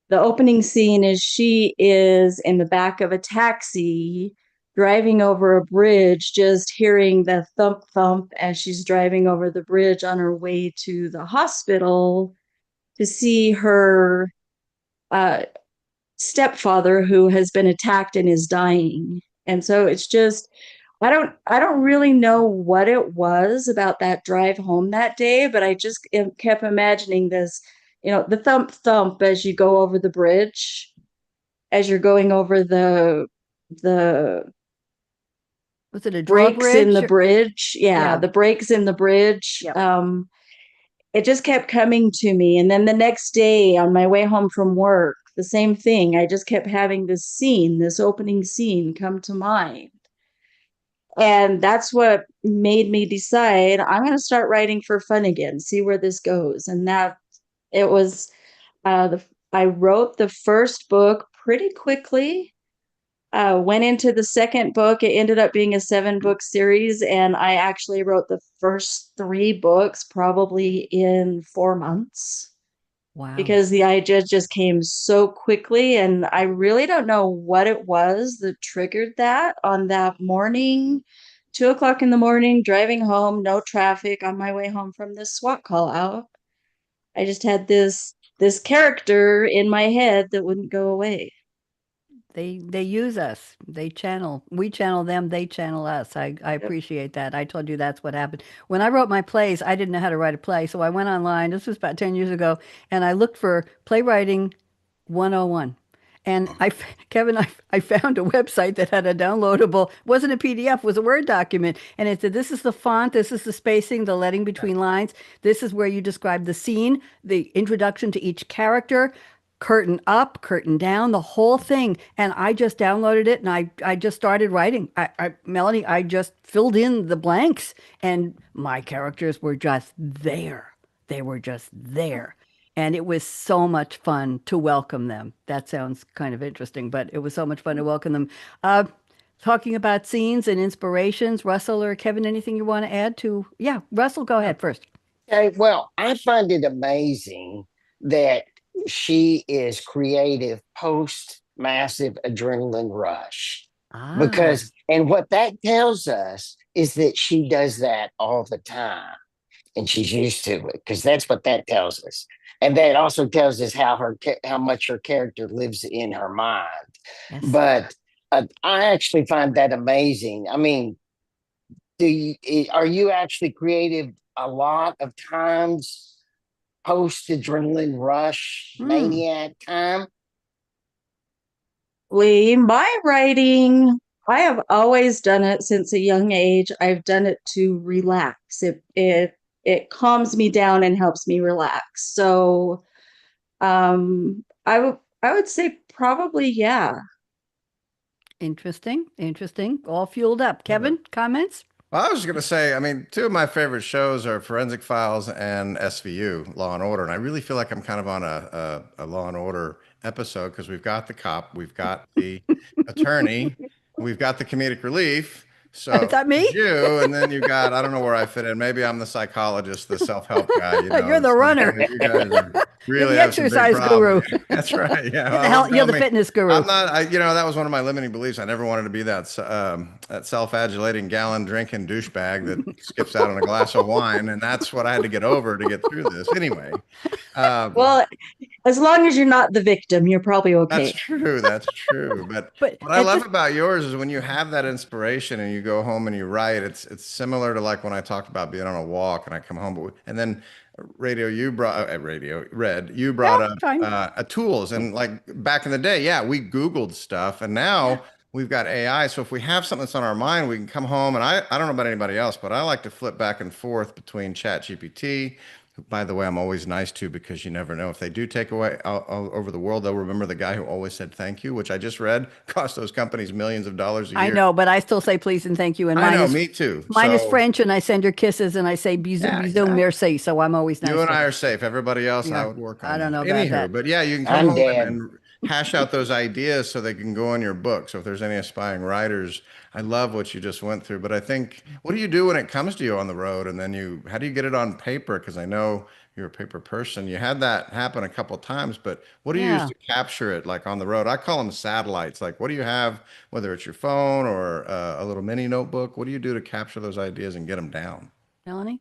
Speaker 5: The opening scene is she is in the back of a taxi driving over a bridge, just hearing the thump thump as she's driving over the bridge on her way to the hospital to see her uh, stepfather who has been attacked and is dying. And so it's just, I don't really know what it was about that drive home that day, but I just kept imagining this, the thump thump as you go over the bridge, as you're going over the
Speaker 1: Was it a
Speaker 5: breaks in the
Speaker 1: drawbridge?
Speaker 5: bridge. Yeah,
Speaker 1: Yeah.
Speaker 5: the breaks in the bridge.
Speaker 1: Yep.
Speaker 5: It just kept coming to me. And then the next day on my way home from work, the same thing. I just kept having this opening scene come to mind. And that's what made me decide I'm going to start writing for fun again, see where this goes. And that it was, I wrote the first book pretty quickly. Went into the second book. It ended up being a 7-book series, and I actually wrote the first 3 books probably in 4 months
Speaker 1: Wow.
Speaker 5: because the idea just came so quickly. And I really don't know what it was that triggered that on that morning, 2 o'clock in the morning, driving home, no traffic on my way home from this SWAT call out. I just had this character in my head that wouldn't go away.
Speaker 1: They use us. We channel them, they channel us. I
Speaker 5: Yep.
Speaker 1: appreciate that. I told you that's what happened. When I wrote my plays, I didn't know how to write a play. So I went online, this was about 10 years ago, and I looked for playwriting 101. And Kevin, I found a website that had a downloadable, wasn't a PDF, was a Word document. And it said, this is the font, this is the spacing, the letting between lines. This is where you describe the scene, the introduction to each character, curtain up, curtain down, the whole thing. And I just downloaded it and I just started writing. Melanie, I just filled in the blanks and my characters were just there. They were just there. And it was so much fun to welcome them. That sounds kind of interesting, but it was so much fun to welcome them. Talking about scenes and inspirations, Russell or Kevin, anything you want to add to? Yeah, Russell, go ahead first.
Speaker 3: Okay, well, I find it amazing that she is creative post massive adrenaline rush.
Speaker 1: Ah,
Speaker 3: Because, and what that tells us is that she does that all the time and she's used to it because that's what that tells us. And that also tells us how much her character lives in her mind.
Speaker 1: yes.
Speaker 3: But I actually find that amazing. I mean, are you actually creative a lot of times post adrenaline rush
Speaker 1: Hmm.
Speaker 3: maniac time?
Speaker 5: My writing, I have always done it since a young age. I've done it to relax. It calms me down and helps me relax. So I would say probably yeah.
Speaker 1: Interesting. Interesting. All fueled up. Kevin, comments?
Speaker 4: Well, I was just going to say, I mean, 2 of my favorite shows are Forensic Files and SVU, Law and Order. And I really feel like I'm kind of on a Law and Order episode because we've got the cop, we've got the attorney, we've got the comedic relief.
Speaker 1: Is
Speaker 4: So
Speaker 1: that me?
Speaker 4: there's you, and then you got, I don't know where I fit in. Maybe I'm the psychologist, the self-help guy,
Speaker 1: You're the runner.
Speaker 4: you guys are
Speaker 1: You're
Speaker 4: really
Speaker 1: the
Speaker 4: have some big
Speaker 1: exercise guru.
Speaker 4: problems. That's right. Yeah.
Speaker 1: You're the
Speaker 4: Well, don't
Speaker 1: you're
Speaker 4: tell
Speaker 1: the
Speaker 4: me.
Speaker 1: fitness guru.
Speaker 4: I'm not, that was one of my limiting beliefs. I never wanted to be that self-adulating gallon drinking douchebag that skips out on a glass of wine. And that's what I had to get over to get through this. Anyway, um,
Speaker 5: Well, as long as you're not the victim, you're probably
Speaker 4: that's
Speaker 5: okay.
Speaker 4: true. That's true. But
Speaker 1: But
Speaker 4: what I
Speaker 1: at
Speaker 4: love
Speaker 1: this,
Speaker 4: about yours is when you have that inspiration and you go home and you write, it's similar to like when I talked about being on a walk and I come home, and then Radio Red, you
Speaker 1: yeah,
Speaker 4: brought up
Speaker 1: fine.
Speaker 4: tools. And like back in the day, yeah, we Googled stuff and now we've got AI. So if we have something that's on our mind, we can come home and I don't know about anybody else, but I like to flip back and forth between Chat GPT, who, by the way, I'm always nice to because you never know if they do take away all over the world, they'll remember the guy who always said thank you, which I just read cost those companies millions of dollars a
Speaker 1: I
Speaker 4: year.
Speaker 1: know, but I still say please and thank you. And
Speaker 4: I know, me too.
Speaker 1: mine is
Speaker 4: So
Speaker 1: French, and I send her kisses, and I say bisous,
Speaker 4: yeah,
Speaker 1: bisous,
Speaker 4: exactly.
Speaker 1: merci. So I'm always
Speaker 4: You
Speaker 1: nice
Speaker 4: and
Speaker 1: to
Speaker 4: I
Speaker 1: her.
Speaker 4: are safe. Everybody else, I
Speaker 1: Yeah,
Speaker 4: would work
Speaker 1: I
Speaker 4: on
Speaker 1: don't
Speaker 4: that.
Speaker 1: know about
Speaker 4: Anywho,
Speaker 1: that.
Speaker 4: but yeah, you can come
Speaker 3: I'm
Speaker 4: home
Speaker 3: dead.
Speaker 4: and hash out those ideas so they can go in your book. So if there's any aspiring writers, I love what you just went through. But I think, what do you do when it comes to you on the road? And then how do you get it on paper? Because I know you're a paper person. You had that happen a couple of times, but what do you use
Speaker 1: Yeah.
Speaker 4: to capture it like on the road? I call them satellites. Like, what do you have, whether it's your phone or a little mini notebook? What do you do to capture those ideas and get them down?
Speaker 1: Melanie?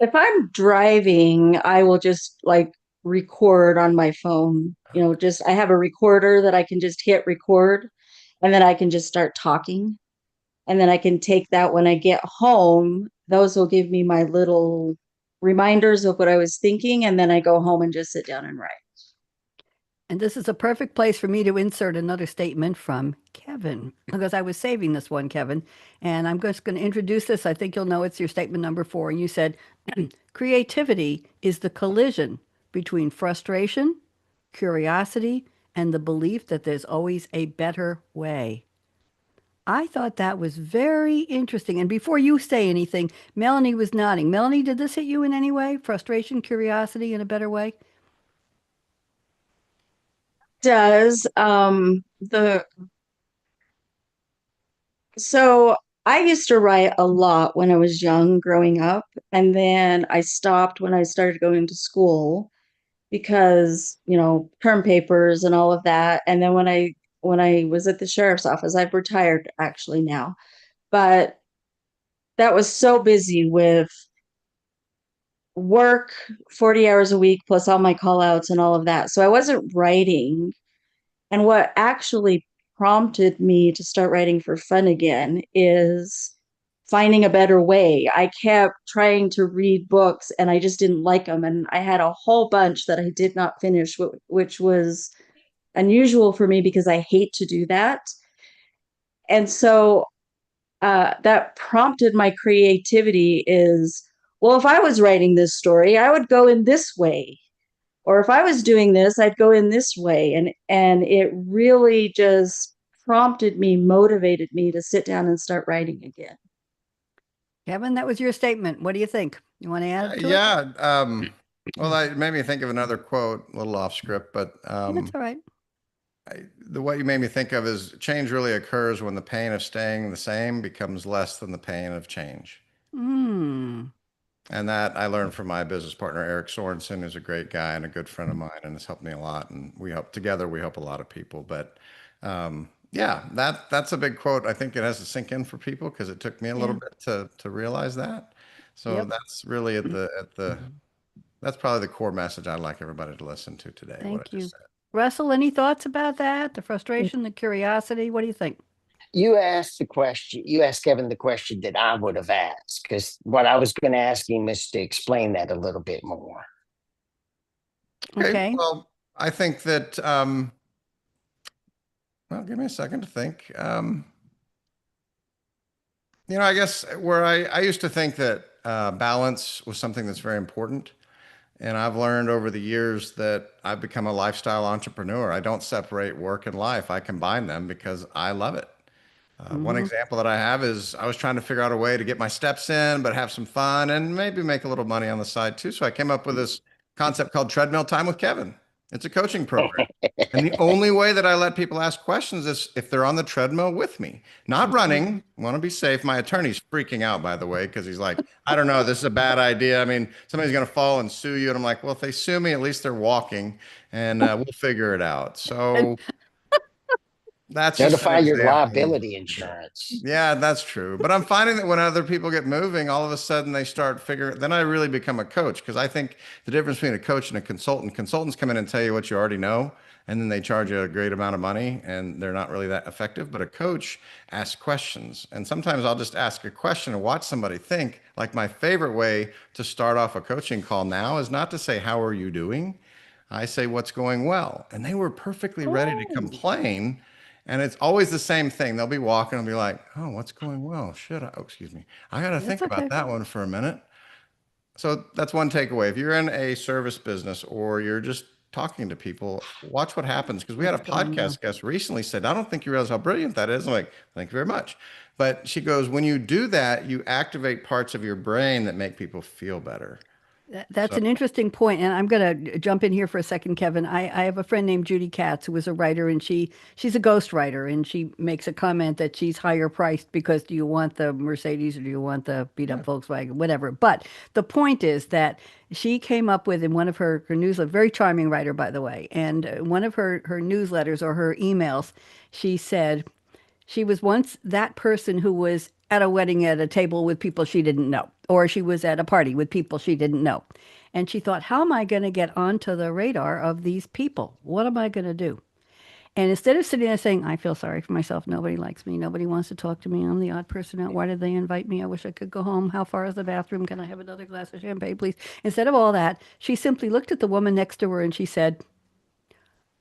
Speaker 5: If I'm driving, I will just like record on my phone. Just I have a recorder that I can just hit record and then I can just start talking. And then I can take that when I get home. Those will give me my little reminders of what I was thinking. And then I go home and just sit down and write.
Speaker 1: And this is a perfect place for me to insert another statement from Kevin, because I was saving this one, Kevin. And I'm just going to introduce this. I think you'll know it's your statement number 4. And you said, creativity is the collision between frustration, curiosity, and the belief that there's always a better way. I thought that was very interesting. And before you say anything, Melanie was nodding. Melanie, did this hit you in any way? Frustration, curiosity, in a better way?
Speaker 5: Does the so I used to write a lot when I was young growing up, and then I stopped when I started going to school because, term papers and all of that. And then when I was at the sheriff's office, I've retired actually now, but that was so busy with work, 40 hours a week plus all my call outs and all of that. So I wasn't writing. And what actually prompted me to start writing for fun again is finding a better way. I kept trying to read books and I just didn't like them. And I had a whole bunch that I did not finish, which was unusual for me because I hate to do that. And so that prompted my creativity is, well, if I was writing this story, I would go in this way. Or if I was doing this, I'd go in this way. And it really just prompted me, motivated me to sit down and start writing again.
Speaker 1: Kevin, that was your statement. What do you think? You want to add to it?
Speaker 4: Yeah. Well, that made me think of another quote, a little off script, but
Speaker 1: That's all right.
Speaker 4: what you made me think of is change really occurs when the pain of staying the same becomes less than the pain of change.
Speaker 1: Mm.
Speaker 4: And that I learned from my business partner, Eric Sorensen, who's a great guy and a good friend of mine and has helped me a lot. And we help a lot of people. But yeah, that's a big quote. I think it has to sink in for people because it took me a little
Speaker 1: Yeah.
Speaker 4: bit to realize that. So
Speaker 1: Yep.
Speaker 4: that's really that's probably the core message I'd like everybody to listen to today, what I
Speaker 1: Thank
Speaker 4: just
Speaker 1: you.
Speaker 4: said.
Speaker 1: Russell, any thoughts about that? The frustration, the curiosity? What do you think?
Speaker 3: You asked Kevin the question that I would have asked, because what I was going to ask him is to explain that a little bit more.
Speaker 4: Okay,
Speaker 1: Okay.
Speaker 4: well, I think that well, give me a second to think. I guess where I used to think that balance was something that's very important. And I've learned over the years that I've become a lifestyle entrepreneur. I don't separate work and life. I combine them because I love it. One
Speaker 1: Mm-hmm.
Speaker 4: example that I have is I was trying to figure out a way to get my steps in, but have some fun and maybe make a little money on the side too. So I came up with this concept called Treadmill Time with Kevin. It's a coaching program. And the only way that I let people ask questions is if they're on the treadmill with me, not running. Want to be safe. My attorney's freaking out, by the way, because he's like, I don't know, this is a bad idea. I mean, somebody's going to fall and sue you. And I'm like, well, if they sue me, at least they're walking and we'll figure it out. So that's just an
Speaker 3: Notify your
Speaker 4: example.
Speaker 3: liability insurance.
Speaker 4: Yeah, that's true. But I'm finding that when other people get moving, all of a sudden they start figuring, then I really become a coach because I think the difference between a coach and a consultant, consultants come in and tell you what you already know, and then they charge you a great amount of money and they're not really that effective. But a coach asks questions. And sometimes I'll just ask a question and watch somebody think. Like my favorite way to start off a coaching call now is not to say, how are you doing? I say, what's going well? And they were perfectly ready to
Speaker 1: Oh,
Speaker 4: complain. And it's always the same thing. They'll be walking and be like, oh, what's going well? Should I? Oh, excuse me. I got to
Speaker 1: that's
Speaker 4: think about
Speaker 1: okay.
Speaker 4: that one for a minute. So that's one takeaway. If you're in a service business or you're just talking to people, watch what happens. Because we had a
Speaker 1: What's going well?
Speaker 4: podcast guest recently said, I don't think you realize how brilliant that is. I'm like, thank you very much. But she goes, when you do that, you activate parts of your brain that make people feel better.
Speaker 1: That's
Speaker 4: So,
Speaker 1: an interesting point, and I'm going to jump in here for a second, Kevin. I have a friend named Judy Katz who is a writer, and she's a ghost writer, and she makes a comment that she's higher priced because do you want the Mercedes or do you want the beat up Volkswagen, whatever. But the point is that she came up with in one of her newsletters, very charming writer, by the way, and one of her newsletters or her emails, she said she was once that person who was at a wedding at a table with people she didn't know, or she was at a party with people she didn't know. And she thought, how am I going to get onto the radar of these people? What am I going to do? And instead of sitting there saying, I feel sorry for myself, nobody likes me, nobody wants to talk to me, I'm the odd person out, why did they invite me? I wish I could go home. How far is the bathroom? Can I have another glass of champagne, please? Instead of all that, she simply looked at the woman next to her and she said,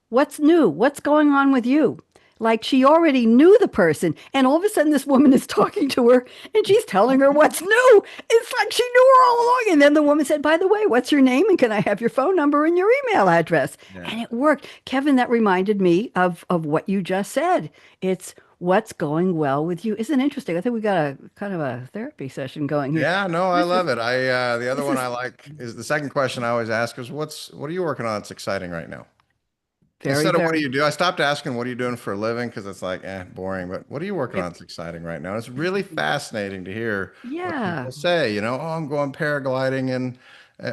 Speaker 1: what's new? What's going on with you? Like she already knew the person, and all of a sudden this woman is talking to her and she's telling her what's new. It's like she knew her all along. And then the woman said, by the way, what's your name? And can I have your phone number and your email address?
Speaker 4: yeah.
Speaker 1: And it worked. Kevin, that reminded me of what you just said. It's what's going well with you. Isn't it interesting? I think we got a kind of a therapy session going here.
Speaker 4: Yeah, no, I
Speaker 1: This is
Speaker 4: love it. The other
Speaker 1: this
Speaker 4: one
Speaker 1: is
Speaker 4: I like is the second question I always ask is what are you working on that's exciting right now?
Speaker 1: very,
Speaker 4: Instead of what do
Speaker 1: very,
Speaker 4: you do? I stopped asking what are you doing for a living because it's like, boring. But what are you working on
Speaker 1: it,
Speaker 4: that's exciting right now? And it's really fascinating to hear what
Speaker 1: yeah.
Speaker 4: people say. Oh, I'm going paragliding in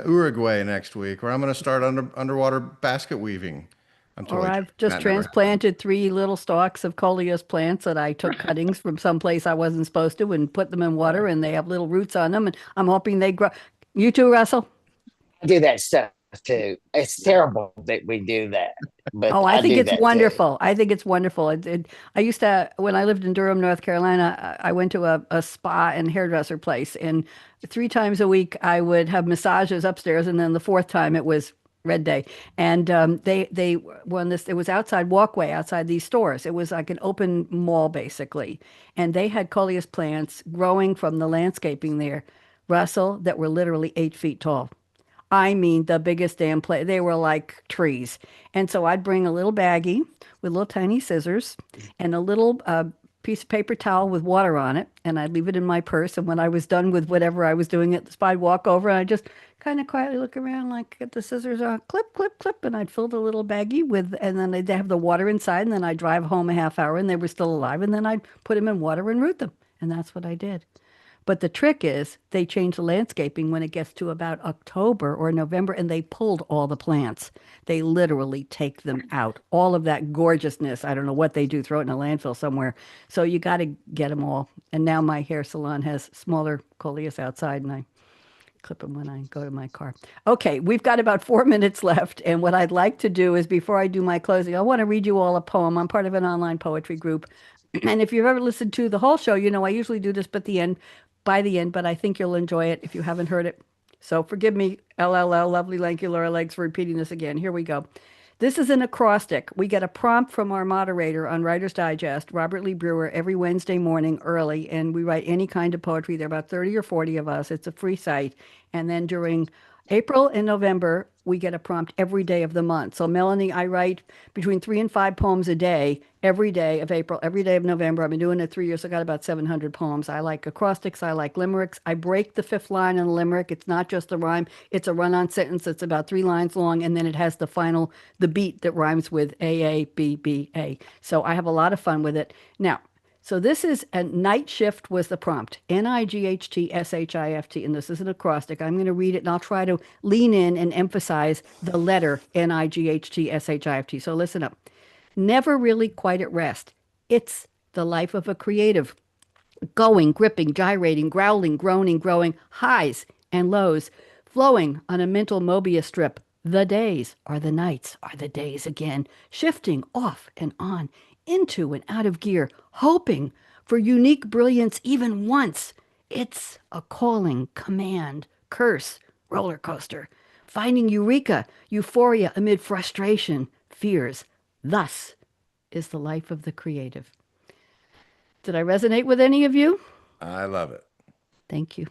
Speaker 4: Uruguay next week, or I'm going to start underwater basket weaving. I'm
Speaker 1: Or
Speaker 4: totally joking.
Speaker 1: I've just
Speaker 4: That never happened.
Speaker 1: transplanted three little stalks of coleus plants that I took cuttings from someplace I wasn't supposed to and put them in water, and they have little roots on them, and I'm hoping they grow. You too, Russell?
Speaker 3: I do that stuff too. It's terrible that we do that, but
Speaker 1: Oh, I
Speaker 3: I
Speaker 1: think
Speaker 3: do
Speaker 1: it's
Speaker 3: that too.
Speaker 1: wonderful. I think it's wonderful. I used to, when I lived in Durham, North Carolina, I went to a spa and hairdresser place, and 3 times a week I would have massages upstairs, and then the fourth time it was red day. And they when this it was outside walkway outside these stores. It was like an open mall basically, and they had coleus plants growing from the landscaping there, Russell, that were literally 8 feet tall. I mean, the biggest damn play. They were like trees. And so I'd bring a little baggie with little tiny scissors and a little piece of paper towel with water on it. And I'd leave it in my purse. And when I was done with whatever I was doing at the spa, I'd walk over and I'd just kind of quietly look around, like get the scissors on, clip, clip, clip. And I'd fill the little baggie with, and then they'd have the water inside. And then I'd drive home a half hour and they were still alive. And then I'd put them in water and root them. And that's what I did. But the trick is they change the landscaping when it gets to about October or November and they pulled all the plants. They literally take them out. All of that gorgeousness. I don't know what they do, throw it in a landfill somewhere. So you got to get them all. And now my hair salon has smaller coleus outside and I clip them when I go to my car. Okay, we've got about 4 minutes left. And what I'd like to do is before I do my closing, I want to read you all a poem. I'm part of an online poetry group. And if you've ever listened to the whole show, you know I usually do this by the end, but I think you'll enjoy it if you haven't heard it. So forgive me, LLL, lovely lanky Laura legs, for repeating this again. Here we go. This is an acrostic. We get a prompt from our moderator on Writer's Digest, Robert Lee Brewer, every Wednesday morning early, and we write any kind of poetry. There are about 30 or 40 of us. It's a free site. And then during April and November, we get a prompt every day of the month. So, Melanie, I write between 3 and 5 poems a day, every day of April, every day of November. I've been doing it 3 years. I got about 700 poems. I like acrostics. I like limericks. I break the fifth line in the limerick. It's not just a rhyme. It's a run-on sentence that's about 3 lines long, and then it has the beat that rhymes with A, A, B, B, A. So I have a lot of fun with it. Now, so this is a night shift was the prompt, NIGHTSHIFT, and this is an acrostic. I'm going to read it and I'll try to lean in and emphasize the letter NIGHTSHIFT. So listen up. Never really quite at rest. It's the life of a creative. Going, gripping, gyrating, growling, groaning, growing, highs and lows, flowing on a mental Mobius strip. The days are the nights are the days again, shifting off and on, into and out of gear, hoping for unique brilliance even once. It's a calling, command, curse, roller coaster, finding eureka, euphoria amid frustration, fears. Thus is the life of the creative. Did I resonate with any of you?
Speaker 4: I love it.
Speaker 1: Thank you.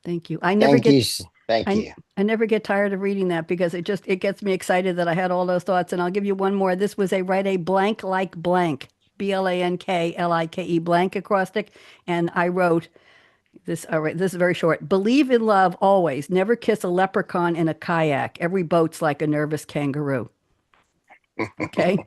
Speaker 1: Thank you. I never
Speaker 3: Thank you.
Speaker 1: get
Speaker 3: Thank
Speaker 1: I
Speaker 3: you.
Speaker 1: I never get tired of reading that because it gets me excited that I had all those thoughts. And I'll give you one more. This was a write a blank like blank, BLANKLIKE blank acrostic, and I wrote, All right, this is very short. Believe in love always. Never kiss a leprechaun in a kayak. Every boat's like a nervous kangaroo. Okay.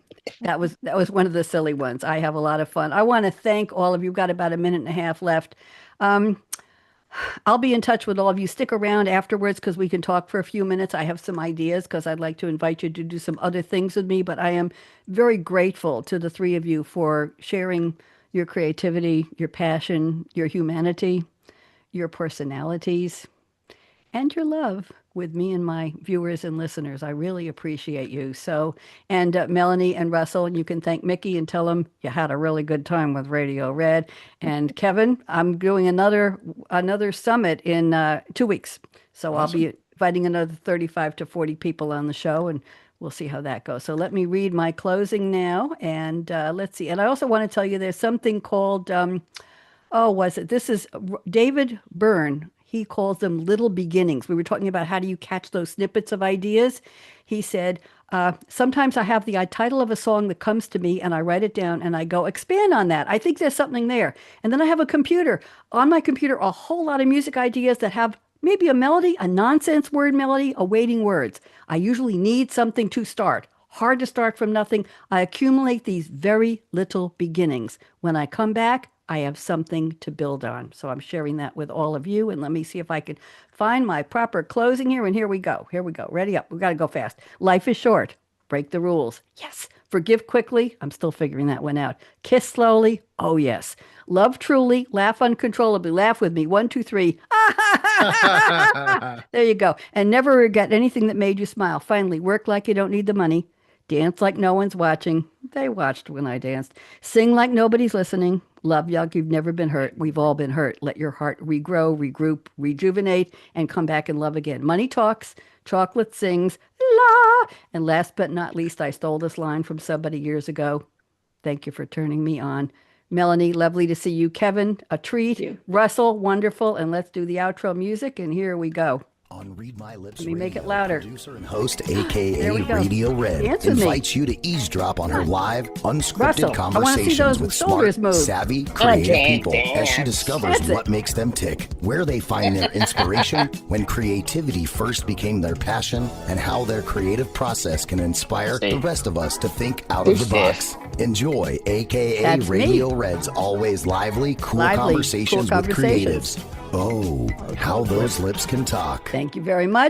Speaker 1: That was one of the silly ones. I have a lot of fun. I want to thank all of you. We've got about a minute and a half left. I'll be in touch with all of you. Stick around afterwards because we can talk for a few minutes. I have some ideas because I'd like to invite you to do some other things with me. But I am very grateful to the three of you for sharing your creativity, your passion, your humanity, your personalities, and your love with me and my viewers and listeners. I really appreciate you. So, and Melanie and Russell, you can thank Mickey and tell him you had a really good time with Radio Red. And Kevin, I'm doing another summit in 2 weeks. So Awesome. I'll be inviting another 35 to 40 people on the show, and we'll see how that goes. So let me read my closing now, and let's see. And I also want to tell you there's something called, this is David Byrne. He calls them little beginnings. We were talking about how do you catch those snippets of ideas. He said, sometimes I have the title of a song that comes to me and I write it down and I go, expand on that. I think there's something there. And then I have on my computer, a whole lot of music ideas that have maybe a melody, a nonsense word melody, awaiting words. I usually need something to start. Hard to start from nothing. I accumulate these very little beginnings. When I come back, I have something to build on. So I'm sharing that with all of you. And let me see if I can find my proper closing here. And here we go. Ready up. We got to go fast. Life is short. Break the rules. Yes. Forgive quickly. I'm still figuring that one out. Kiss slowly. Oh, yes. Love truly. Laugh uncontrollably. Laugh with me. 1, 2, 3. There you go. And never regret anything that made you smile. Finally, work like you don't need the money. Dance like no one's watching. They watched when I danced. Sing like nobody's listening. Love like you've never been hurt. We've all been hurt. Let your heart regrow, regroup, rejuvenate, and come back and love again. Money talks, chocolate sings, la. And last but not least, I stole this line from somebody years ago. Thank you for turning me on. Melanie, lovely to see you. Kevin, a treat. Russell, wonderful. And let's do the outro music. And here we go.
Speaker 2: On Read My Lips
Speaker 1: Let me
Speaker 2: Radio,
Speaker 1: make it louder.
Speaker 2: Producer and host, aka Radio Red,
Speaker 1: Dance
Speaker 2: invites you to eavesdrop on her live, unscripted
Speaker 1: Russell,
Speaker 2: conversations with smart,
Speaker 1: move.
Speaker 2: savvy, creative people as she
Speaker 3: dance.
Speaker 2: discovers what makes them tick, where they find their inspiration, when creativity first became their passion, and how their creative process can inspire the rest of us to think out of the box. Enjoy, aka
Speaker 1: That's
Speaker 2: Radio
Speaker 1: me.
Speaker 2: Red's always lively, cool conversations with creatives. Oh, how those lips can talk.
Speaker 1: Thank you very much.